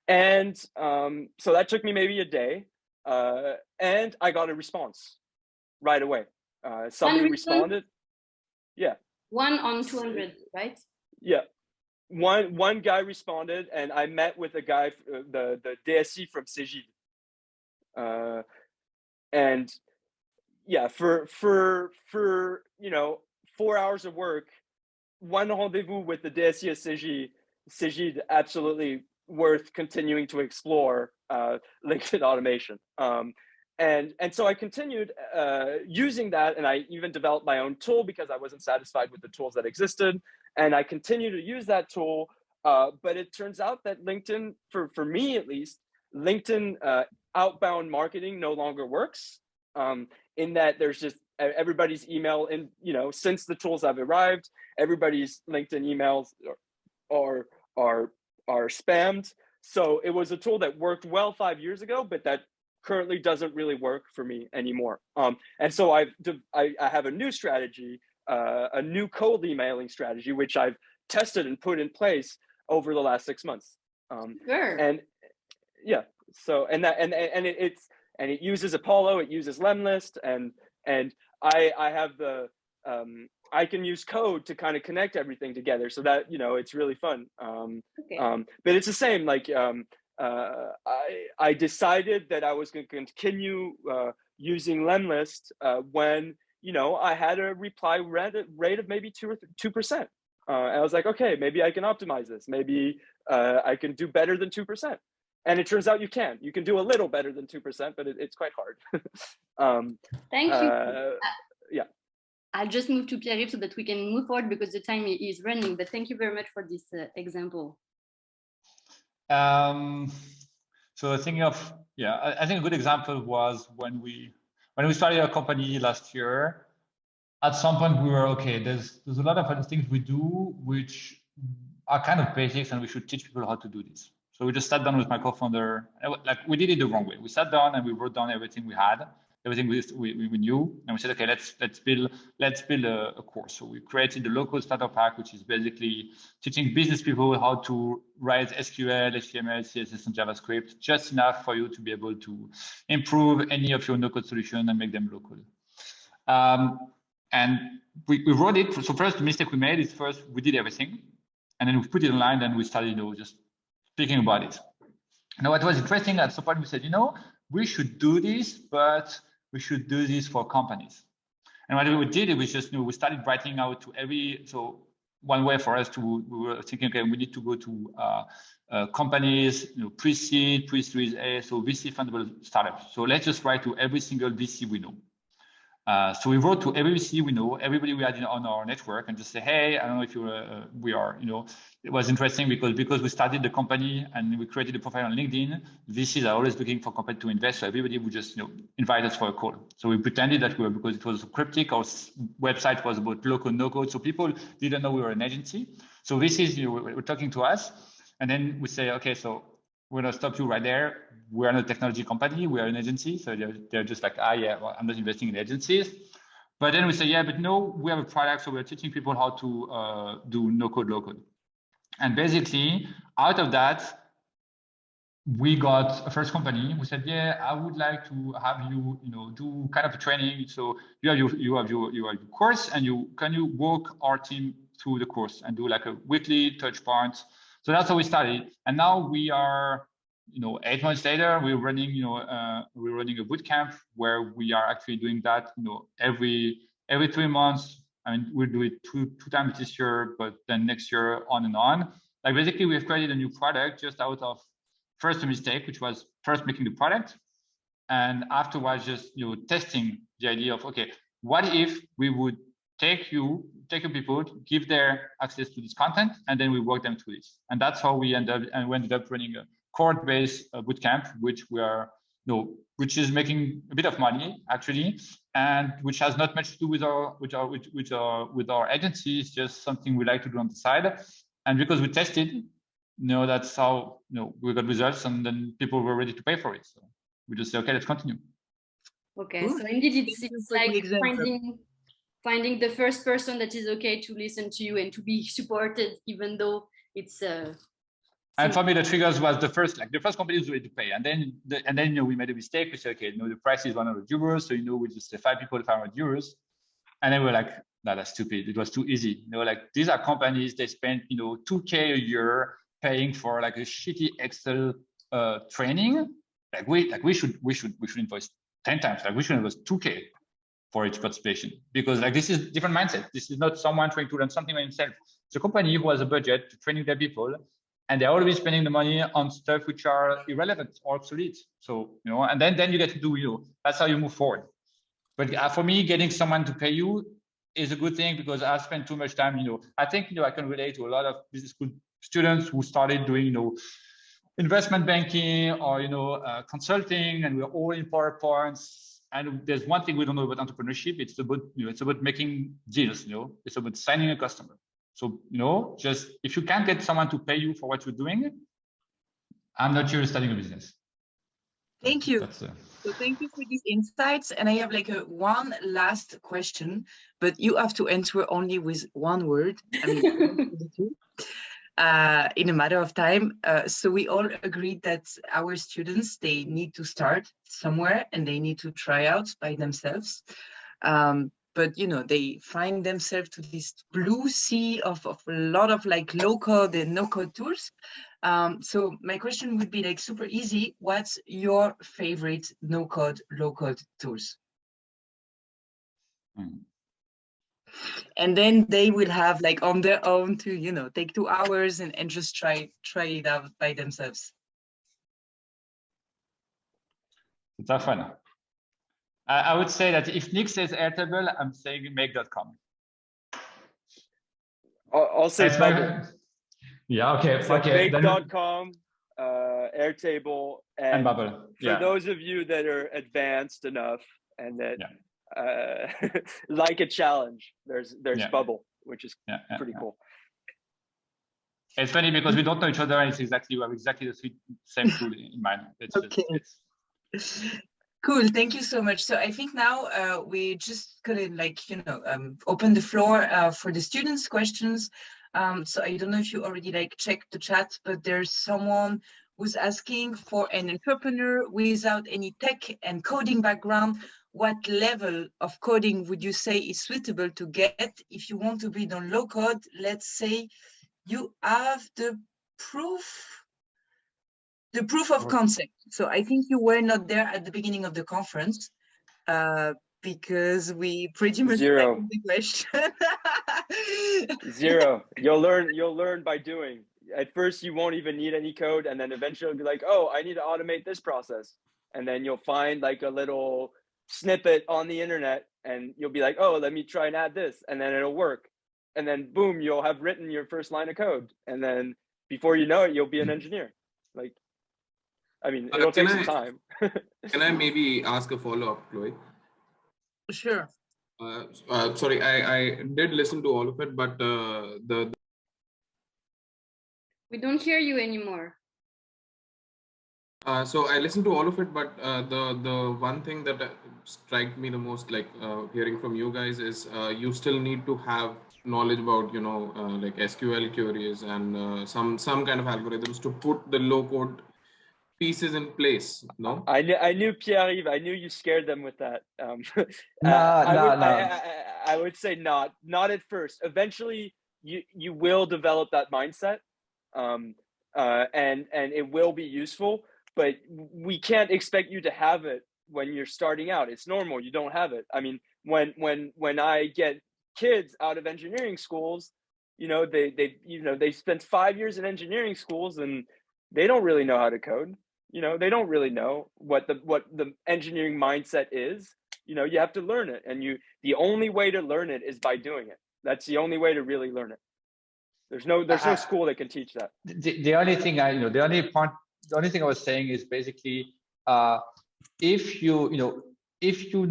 so that took me maybe a day, and I got a response right away. Somebody responded. Yeah. 1 on 200, right? Yeah. One guy responded, and I met with a guy, the DSI from Cégide. And yeah, for you know, 4 hours of work, one rendezvous with the DSI of Cégide, absolutely worth continuing to explore LinkedIn automation. And so I continued using that, and I even developed my own tool because I wasn't satisfied with the tools that existed. And I continue to use that tool, but it turns out that LinkedIn, for me at least, LinkedIn outbound marketing no longer works, in that there's just everybody's email, and you know, since the tools have arrived, everybody's LinkedIn emails are spammed. So it was a tool that worked well 5 years ago, but that currently doesn't really work for me anymore. And so I have a new strategy a new cold emailing strategy, which I've tested and put in place over the last 6 months. Sure. And yeah, so it uses Apollo, it uses Lemlist, and I have the I can use code to kind of connect everything together, so that it's really fun. Okay. But it's the same. Like I decided that I was going to continue using Lemlist when I had a reply rate of maybe 2%. And I was like, okay, maybe I can optimize this. Maybe I can do better than 2%. And it turns out you can. You can do a little better than 2%, but it's quite hard. Thank you. Yeah. I'll just move to Pierre-Yves so that we can move forward because the time is running. But thank you very much for this example. So thinking of, I think a good example was when we started our company last year. At some point we were okay. There's a lot of other things we do which are kind of basics, and we should teach people how to do this. So we just sat down with my co-founder. Like, we did it the wrong way. We sat down and we wrote down everything we had, everything we knew, and we said, okay, let's build a course. So we created the local starter pack, which is basically teaching business people how to write SQL, HTML, CSS, and JavaScript, just enough for you to be able to improve any of your no-code solution and make them local. And we wrote it. So first, the mistake we made is first we did everything, and then we put it online, and we started, just speaking about it. Now, what was interesting, at some point we said, we should do this, but we should do this for companies. And what we did, it was just, we started writing out to so one way for us we were thinking, okay, we need to go to companies, pre-seed, pre-series A, so VC fundable startups. So let's just write to every single VC we know. So we wrote to every VC we know, everybody we had on our network, and just say, hey, I don't know if we are, it was interesting because we started the company and we created a profile on LinkedIn. VCs are always looking for company to invest, so everybody would just, invite us for a call. So we pretended that we were, because it was so cryptic. Our website was about low-code, no-code, so people didn't know we were an agency. So VCs, were talking to us, and then we say, okay, so we're gonna stop you right there. We're not a technology company, we are an agency. So they're just like, yeah, well, I'm not investing in agencies. But then we say, yeah, but no, we have a product, so we're teaching people how to do no-code, low-code. And basically, out of that, we got a first company. We said, yeah, I would like to have you, do kind of a training. So you have your course, and can you walk our team through the course and do like a weekly touch points. So that's how we started. And now we are, 8 months later, we're running a boot camp where we are actually doing that, every 3 months. I mean, we'll do it two times this year, but then next year on and on. Like, basically, we've created a new product just out of first a mistake, which was first making the product, and afterwards just testing the idea of, okay, what if we would take your people, give their access to this content, and then we work them through this. And that's how we ended up running a cohort-based bootcamp, which we are, which is making a bit of money actually, and which has not much to do with our agency. It's just something we like to do on the side. And because we tested, that's how we got results, and then people were ready to pay for it. So we just say, okay, let's continue. Okay, Cool. so indeed it's like finding the first person that is okay to listen to you and to be supported, even though it's and for me, the triggers was the first company was ready to pay, and then we made a mistake. We said, okay, the price is 100 euros, so we just say 5 people 500 euros, and then we're like, no, that's stupid. It was too easy. Like, these are companies, they spend 2K a year paying for like a shitty Excel training. We should invoice 10 times. Like, we should invoice 2K for each participation, because this is different mindset. This is not someone trying to learn something by himself. It's a company who has a budget to training their people, and they're already spending the money on stuff which are irrelevant or obsolete. So, and then you get to do, that's how you move forward. But for me, getting someone to pay you is a good thing, because I spend too much time, I think, I can relate to a lot of business school students who started doing, investment banking or, consulting, and we're all in PowerPoints. And there's one thing we don't know about entrepreneurship. It's about making deals, it's about signing a customer. So, just if you can't get someone to pay you for what you're doing, I'm not sure you're starting a business. Thank you. That's, So thank you for these insights. And I have like one last question, but you have to answer only with one word. I mean, in a matter of time. So we all agreed that our students, they need to start somewhere and they need to try out by themselves. But you know, they find themselves to this blue sea of a lot of like low code and no code tools. So my question would be like super easy. What's your favorite no code, low code tools? And then they will have like on their own to, you know, take 2 hours and just try it out by themselves. It's a fun. I would say that if Nick says Airtable, I'm saying make.com. I'll say Bubble. Yeah, okay. So okay. Make.com, Airtable, and Bubble. For those of you that are advanced enough and that like a challenge, there's Bubble, which is pretty cool. It's funny because we don't know each other, and we have exactly the same tool in mind. It's Cool, thank you so much. So I think now we just gonna like, you know, open the floor for the students' questions. So I don't know if you already like checked the chat, but there's someone who's asking for an entrepreneur without any tech and coding background. What level of coding would you say is suitable to get if you want to build on low code? Let's say you have the proof of concept. So I think you were not there at the beginning of the conference because we pretty much Zero. the question. Zero. You'll learn by doing. At first, you won't even need any code, and then eventually you'll be like, oh, I need to automate this process. And then you'll find like a little snippet on the internet, and you'll be like, oh, let me try and add this, and then it'll work. And then boom, you'll have written your first line of code. And then before you know it, you'll be an engineer. Like, I mean, it'll take some time. Can I maybe ask a follow-up, Chloe? Sure. Sorry, I did listen to all of it, but we don't hear you anymore. So I listened to all of it, but the one thing that struck me the most, like hearing from you guys, is you still need to have knowledge about, you know, like SQL queries and some kind of algorithms to put the low code pieces in place. No, I knew Pierre-Yves. I knew you scared them with that. No. I would say not at first. Eventually, you will develop that mindset, and it will be useful. But we can't expect you to have it when you're starting out. It's normal. You don't have it. I mean, when I get kids out of engineering schools, you know, they spent 5 years in engineering schools and they don't really know how to code. You know, they don't really know what the engineering mindset is. You know, you have to learn it, and the only way to learn it is by doing it. That's the only way to really learn it. There's no school that can teach that. The only thing the only thing I was saying is basically, if you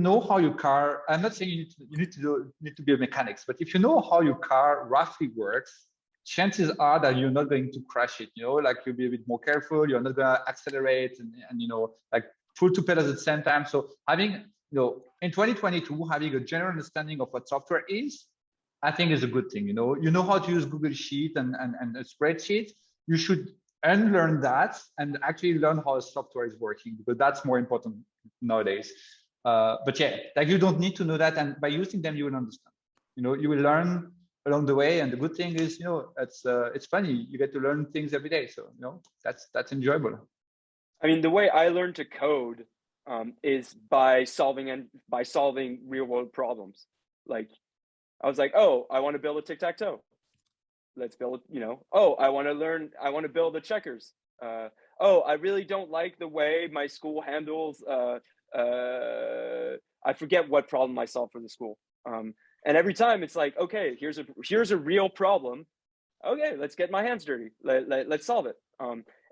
know how your car, I'm not saying you need to be a mechanics, but if you know how your car roughly works, chances are that you're not going to crash it. You know, like you'll be a bit more careful. You're not gonna accelerate and you know, like full two pedals at the same time. So having, you know, in 2022, having a general understanding of what software is, I think is a good thing. You know how to use Google Sheet and a spreadsheet. You should unlearn that and actually learn how software is working, because that's more important nowadays. But yeah, like you don't need to know that, and by using them, you will understand. You know, you will learn along the way, and the good thing is, you know, it's funny. You get to learn things every day, so you know that's enjoyable. I mean, the way I learned to code is by solving real world problems. Like, I was like, oh, I want to build a tic-tac-toe. Let's build, you know, oh, I want to build a checkers. Oh, I really don't like the way my school handles, I forget what problem I solved for the school. And every time it's like, okay, here's a real problem. Okay, let's get my hands dirty. Let's solve it.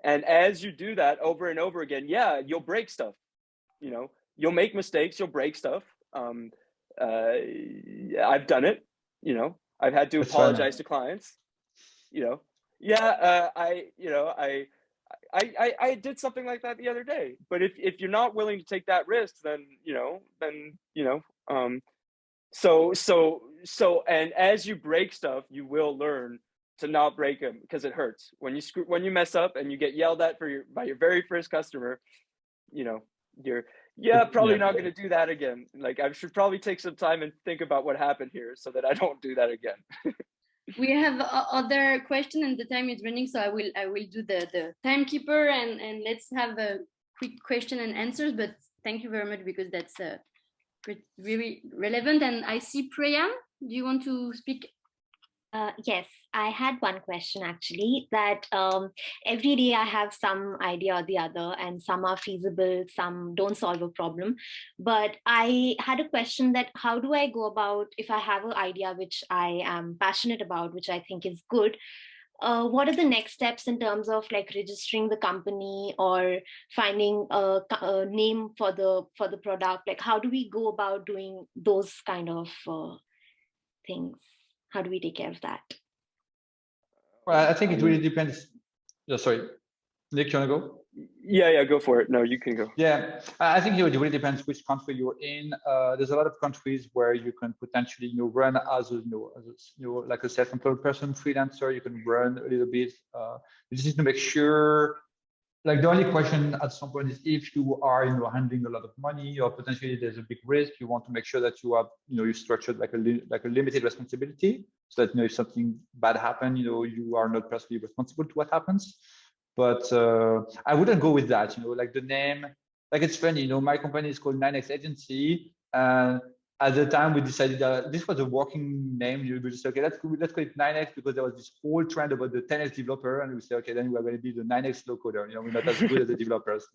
And as you do that over and over again, yeah, you'll break stuff. You know, you'll make mistakes, you'll break stuff. I've done it, you know, I've had to apologize to clients. You know, yeah, I I did something like that the other day. But if you're not willing to take that risk, then and as you break stuff, you will learn to not break them, because it hurts when you mess up and you get yelled at by your very first customer. You're probably not going to do that again. Like, I should probably take some time and think about what happened here so that I don't do that again. We have other question and the time is running, so I will do the timekeeper and let's have a quick question and answers. But thank you very much, because that's really relevant. And I see Priyam, do you want to speak? Yes, I had one question actually, that every day I have some idea or the other, and some are feasible, some don't solve a problem. But I had a question that how do I go about, if I have an idea which I am passionate about, which I think is good, what are the next steps in terms of like registering the company or finding a name for the product? Like, how do we go about doing those kind of things? How do we take care of that? Well, I think it really depends. Oh, sorry, Nick, you want to go? Yeah, go for it. No, you can go. Yeah, I think it really depends which country you're in. There's a lot of countries where you can potentially run as like a self-employed person, freelancer. You can run a little bit. You just need to make sure. Like, the only question at some point is if you are handling a lot of money, or potentially there's a big risk, you want to make sure that you have you structured like a limited responsibility, so that if something bad happens, you are not personally responsible to what happens. But I wouldn't go with that. Like the name, like, it's funny. My company is called 9X Agency, and at the time we decided that this was a working name. We just said, okay, let's call it 9X, because there was this whole trend about the 10X developer, and we said, okay, then we're going to be the 9X low coder. We're not as good as the developers.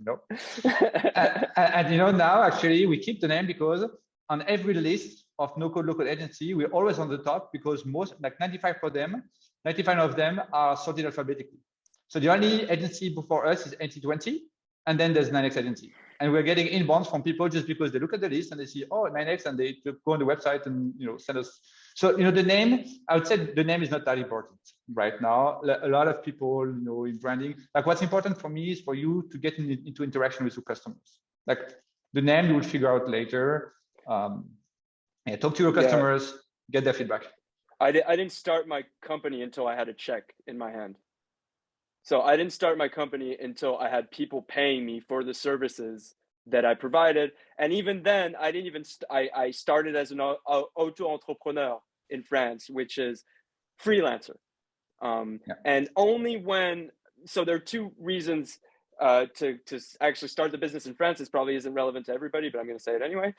And now actually we keep the name, because on every list of no-code low-code agency, we're always on the top, because most, like 95 of them are sorted alphabetically. So the only agency before us is 8020, and then there's 9X Agency. And we're getting inbounds from people just because they look at the list and they see, oh, 9X, and they go on the website and send us. So the name, I would say the name is not that important right now. A lot of people, in branding, like, what's important for me is for you to get into interaction with your customers. Like, the name you will figure out later. Talk to your customers, get their feedback. I didn't start my company until I had a check in my hand. So I didn't start my company until I had people paying me for the services that I provided. And even then, I didn't even, I started as an auto-entrepreneur in France, which is freelancer. And only when, so there are two reasons to actually start the business in France. This probably isn't relevant to everybody, but I'm going to say it anyway.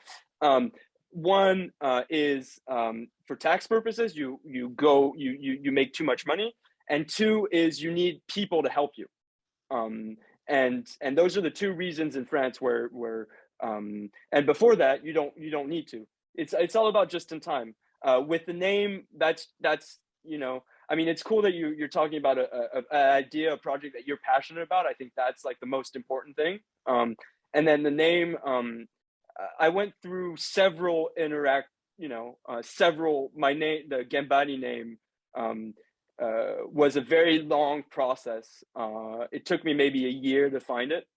One is for tax purposes, you make too much money. And two is you need people to help you. And those are the two reasons in France where and before that, you don't need to. It's all about just in time. With the name, that's I mean, it's cool that you're talking about an idea, a project that you're passionate about. I think that's like the most important thing. And then the name, I went through several my name, the Gembani name, was a very long process. It took me maybe a year to find it.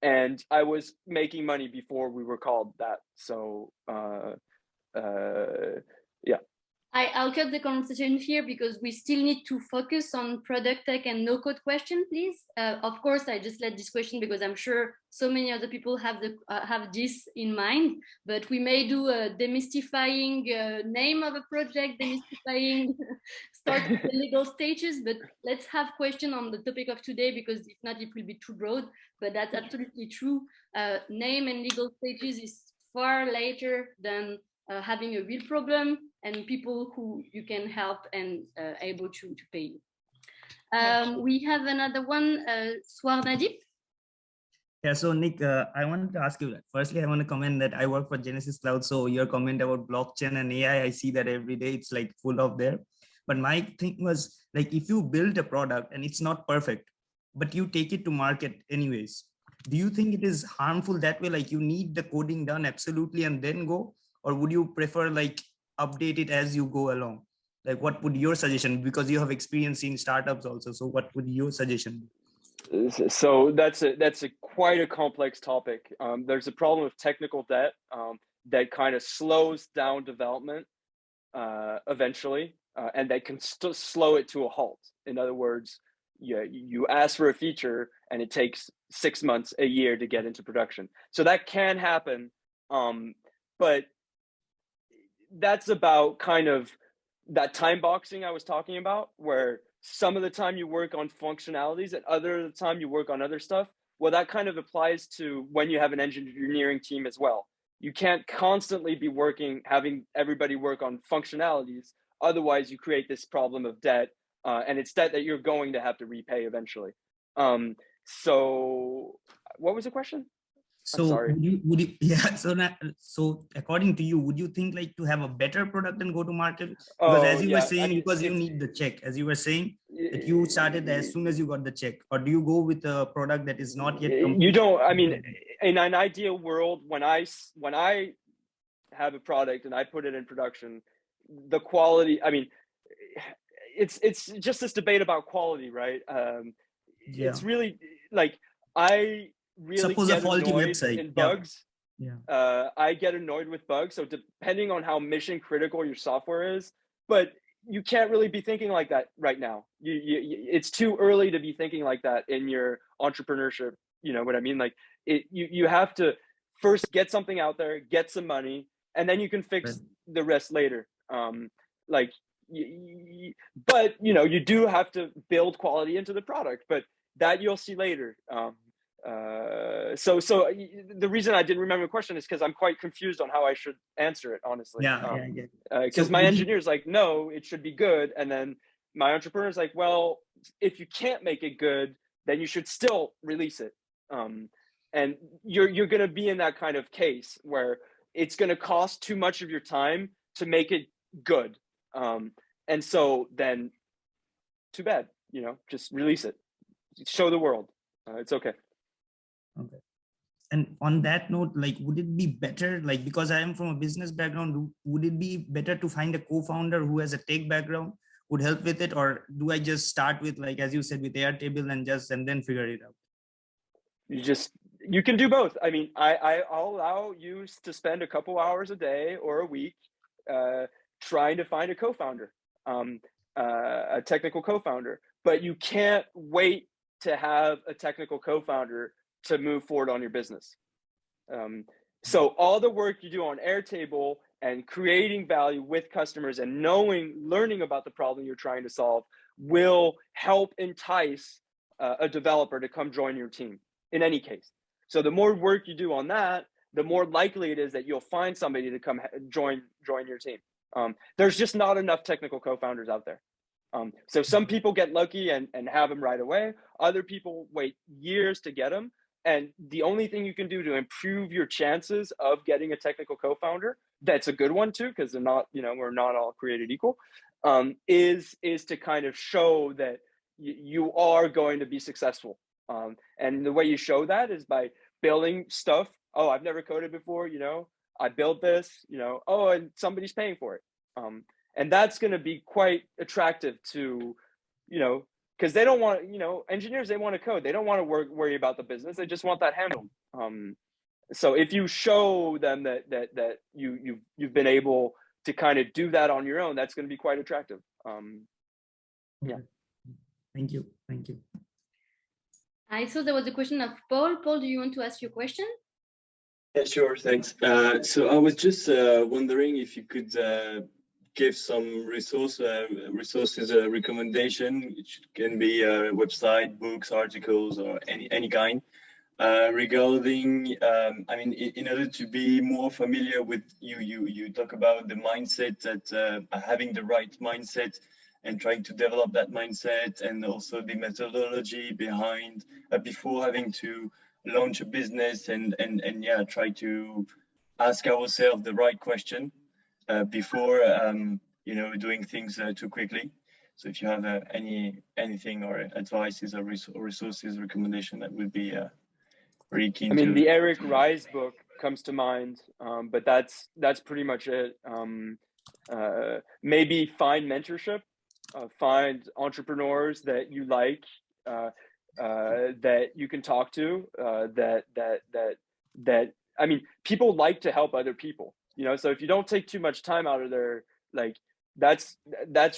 And I was making money before we were called that. So yeah. I'll cut the conversation here because we still need to focus on product tech and no code question, please. Of course, I just let this question because I'm sure so many other people have this in mind, but we may do a demystifying name of a project, demystifying start with the legal stages, but let's have question on the topic of today because if not, it will be too broad, but that's absolutely true. Name and legal stages is far later than having a real problem and people who you can help and able to pay you. We have another one, Swarnadip. Yeah, so Nick, I wanted to ask you, firstly, I want to comment that I work for Genesis Cloud. So your comment about blockchain and AI, I see that every day it's like full of there. But my thing was like, if you build a product and it's not perfect, but you take it to market anyways, do you think it is harmful that way? Like you need the coding done absolutely and then go? Or would you prefer like update it as you go along? Like what would your suggestion, because you have experience in startups also. So what would your suggestion be? So that's a quite a complex topic. There's a problem of technical debt that kind of slows down development eventually, and that can slow it to a halt. In other words, you ask for a feature and it takes 6 months, a year to get into production. So that can happen, but that's about kind of that time boxing I was talking about, where some of the time you work on functionalities and other of the time you work on other stuff. Well, that kind of applies to when you have an engineering team as well. You can't constantly be having everybody work on functionalities. Otherwise, you create this problem of debt, and it's debt that you're going to have to repay eventually. So what was the question? So would you yeah, so according to you, would you think like to have a better product and go to market? Because as you were saying, because you need the check, as you were saying, that you started as soon as you got the check, or do you go with a product that is not yet complete? You don't, I mean, in an ideal world, when I have a product and I put it in production, the quality, I mean, it's just this debate about quality, right? It's really like, I really suppose get a faulty annoyed website in bugs. Yeah. I get annoyed with bugs. So depending on how mission critical your software is, but you can't really be thinking like that right now. It's too early to be thinking like that in your entrepreneurship. You know what I mean? Like you have to first get something out there, get some money, and then you can fix the rest later. But you do have to build quality into the product, but that you'll see later. So the reason I didn't remember the question is because I'm quite confused on how I should answer it, honestly. Because my engineer's like, no, it should be good. And then my entrepreneur's like, well, if you can't make it good, then you should still release it. And you're going to be in that kind of case where it's going to cost too much of your time to make it good. And so then too bad, just release it, show the world. It's okay. Okay. And on that note, like, would it be better, like, because I am from a business background, would it be better to find a co-founder who has a tech background, would help with it? Or do I just start with, like, as you said, with Airtable and then figure it out? You can do both. I mean, I'll allow you to spend a couple hours a day or a week trying to find a co-founder, a technical co-founder, but you can't wait to have a technical co-founder to move forward on your business. So all the work you do on Airtable and creating value with customers and learning about the problem you're trying to solve will help entice a developer to come join your team in any case. So the more work you do on that, the more likely it is that you'll find somebody to come join your team. There's just not enough technical co-founders out there. So some people get lucky and have them right away. Other people wait years to get them. And the only thing you can do to improve your chances of getting a technical co-founder, that's a good one too, because they're not, we're not all created equal, is to kind of show that you are going to be successful. And the way you show that is by building stuff. Oh, I've never coded before, I built this, oh, and somebody's paying for it. And that's going to be quite attractive to, because they don't want, engineers, they want to code. They don't want to worry about the business. They just want that handled. So if you show them that you've been able to kind of do that on your own, that's going to be quite attractive. Yeah. Thank you. I saw there was a question of Paul. Paul, do you want to ask your question? Yeah, sure. Thanks. So I was just wondering if you could give some resources recommendation. It can be a website, books, articles, or any kind regarding. I mean, in order to be more familiar with you talk about the mindset that having the right mindset and trying to develop that mindset, and also the methodology behind before having to launch a business and try to ask ourselves the right question before doing things too quickly. So if you have anything or advices or resources recommendation, that would be really keen. I mean, the Eric Ries book comes to mind, but that's pretty much it. Maybe find mentorship, find entrepreneurs that you like. that you can talk to, that I mean, people like to help other people, you know, so if you don't take too much time out of there, like that's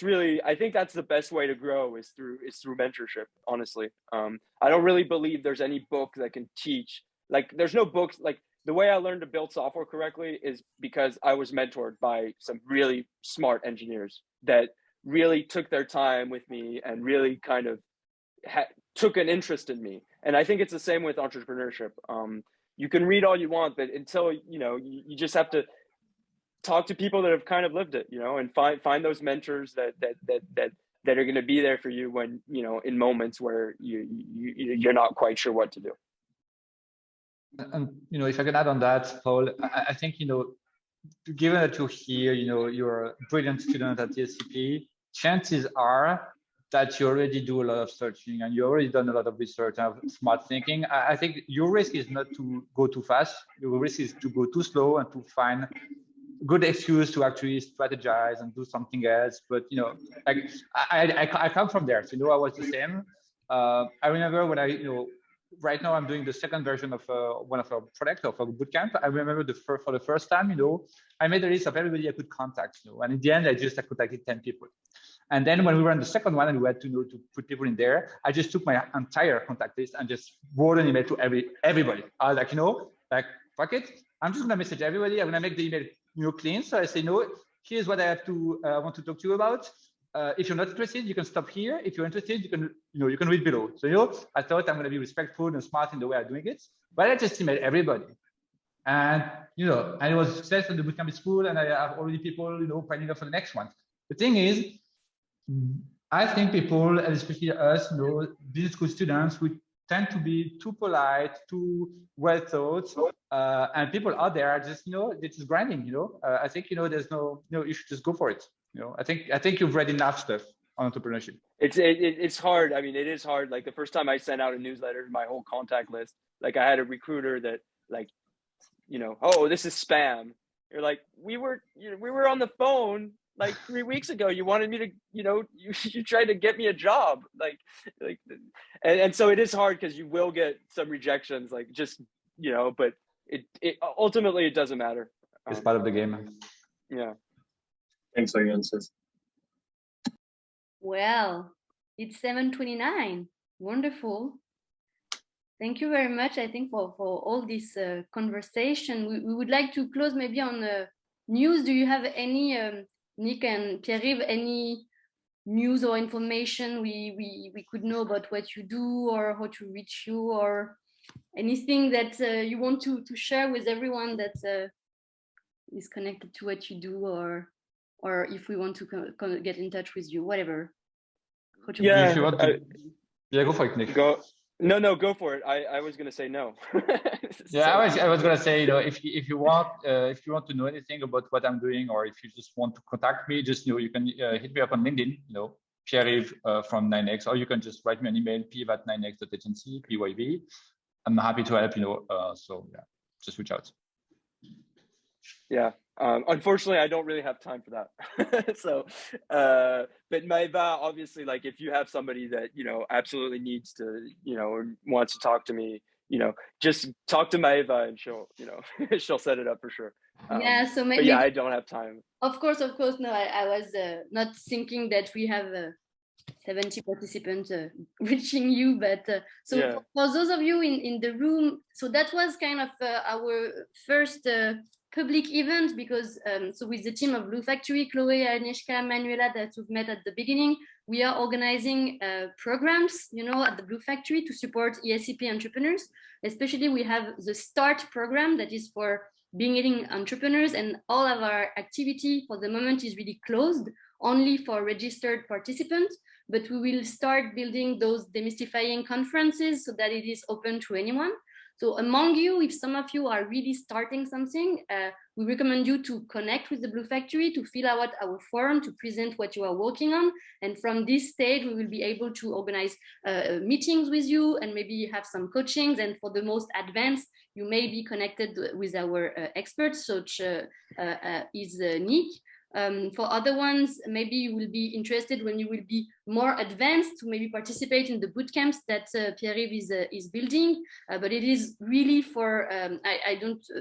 really, I think that's the best way to grow is through mentorship, honestly. I don't really believe there's any book that can teach, like there's no books, like the way I learned to build software correctly is because I was mentored by some really smart engineers that really took their time with me and really kind of took an interest in me. And I think it's the same with entrepreneurship. You can read all you want, but until, you know, you just have to talk to people that have kind of lived it, you know, and find those mentors that are going to be there for you when, you know, in moments where you're not quite sure what to do. And, you know, if I can add on that, Paul, I think, you know, given that you're here, you know, you're a brilliant student at ESCP, chances are that you already do a lot of searching and you already done a lot of research and smart thinking. I think your risk is not to go too fast. Your risk is to go too slow and to find good excuse to actually strategize and do something else. But, you know, like I come from there. So, you know, I was the same. I remember when you know, right now I'm doing the second version of one of our products of a bootcamp. I remember for the first time, you know, I made a list of everybody I could contact, you know, and in the end, I contacted 10 people. And then when we were on the second one and we had to, you know, to put people in there, I just took my entire contact list and just wrote an email to everybody. I was like, you know, like, fuck it. I'm just gonna message everybody. I'm gonna make the email, you know, clean. So I say, no, here's what I have to want to talk to you about. If you're not interested, you can stop here. If you're interested, you can, you know, you can read below. So, you know, I thought I'm gonna be respectful and smart in the way I'm doing it, but I just emailed everybody. And, you know, and it was a success at the bootcamp school, and I have already people, you know, signing up for the next one. The thing is, I think people, and especially us, you know, business school students, we tend to be too polite, too well thought, and people out there are just, you know, they're just grinding. You know, I think, you know, there's no, you know, you should just go for it. You know, I think you've read enough stuff on entrepreneurship. It's hard. I mean, it is hard. Like the first time I sent out a newsletter, my whole contact list, like I had a recruiter that, like, you know, oh, this is spam. You're like, we were on the phone like 3 weeks ago. You wanted me to, you know, you tried to get me a job, like, and so it is hard because you will get some rejections, like just, you know, but it ultimately it doesn't matter. It's part of the game. Yeah. Thanks for your answers. Well, it's 7:29. Wonderful. Thank you very much, I think, for all this conversation. We would like to close maybe on news. Do you have any, Nick and Pierre-Yves, any news or information we could know about what you do or how to reach you, or anything that you want to share with everyone that is connected to what you do, or if we want to get in touch with you, whatever. Yeah, if you want to, yeah, go for it, Nick. No, go for it. I was gonna say no. Yeah, I was gonna say, you know, if you want to know anything about what I'm doing, or if you just want to contact me, just, you know, you can hit me up on LinkedIn, you know, Pierre-Yves from 9x, or you can just write me an email, p@9x.agency, PYV. I'm happy to help, you know. So yeah, just reach out. Yeah. Unfortunately, I don't really have time for that. So, but Maeva, obviously, like if you have somebody that, you know, absolutely needs to, you know, or wants to talk to me, you know, just talk to Maeva and she'll, you know, she'll set it up for sure. Yeah. So maybe, but yeah, I don't have time. Of course. No, I was not thinking that we have 70 participants reaching you, but so yeah. For those of you in the room, so that was kind of our first public event, because so with the team of Blue Factory, Chloe, Agnieszka, Manuela, that we've met at the beginning, we are organizing programs, you know, at the Blue Factory to support ESCP entrepreneurs. Especially we have the START program that is for beginning entrepreneurs, and all of our activity for the moment is really closed, only for registered participants. But we will start building those demystifying conferences so that it is open to anyone. So among you, if some of you are really starting something, we recommend you to connect with the Blue Factory, to fill out our forum, to present what you are working on. And from this stage, we will be able to organize meetings with you and maybe have some coachings. And for the most advanced, you may be connected with our experts, such is Nick. For other ones, maybe you will be interested when you will be more advanced to maybe participate in the boot camps that Pierre-Yves is building. But it is really for,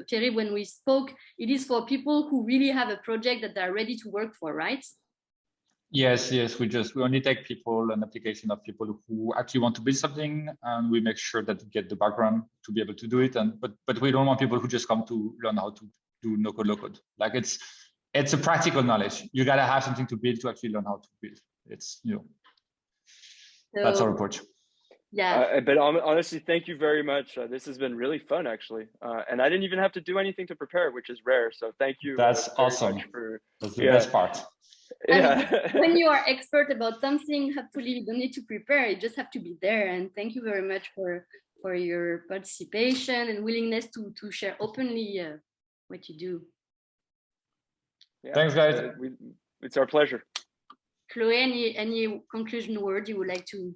Pierre-Yves, when we spoke, it is for people who really have a project that they're ready to work for, right? Yes, we only take people, an application of people who actually want to build something, and we make sure that they get the background to be able to do it. But we don't want people who just come to learn how to do no code, low code. Like it's a practical knowledge. You gotta have something to build to actually learn how to build. It's that's our approach. Yeah. But honestly, thank you very much. This has been really fun, actually, and I didn't even have to do anything to prepare, which is rare. So thank you. That's very awesome. Much for, that's the best part. Yeah. When you are expert about something, hopefully you don't need to prepare. You just have to be there. And thank you very much for your participation and willingness to share openly what you do. Yeah, thanks, guys. It's our pleasure. Chloe, any conclusion word you would like to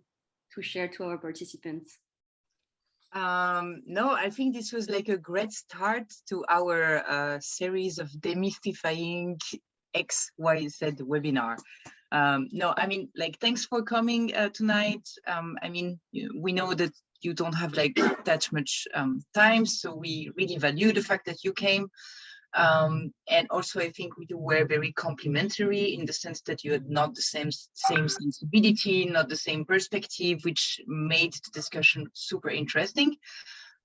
share to our participants? No, I think this was like a great start to our series of demystifying XYZ webinar. No, I mean, like, thanks for coming tonight. I mean, we know that you don't have like that much time, so we really value the fact that you came. And also, I think you were very complimentary in the sense that you had not the same sensibility, not the same perspective, which made the discussion super interesting.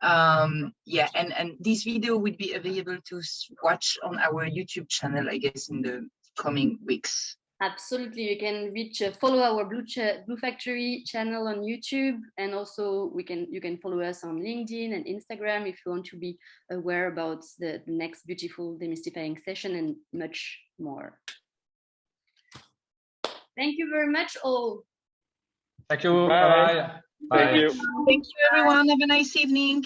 Yeah, and this video will be available to watch on our YouTube channel, I guess, in the coming weeks. Absolutely, you can follow our Blue Factory channel on YouTube, and also you can follow us on LinkedIn and Instagram if you want to be aware about the next beautiful demystifying session and much more. Thank you very much, all. Thank you. Bye. Bye. Thank you. Thank you, everyone. Have a nice evening.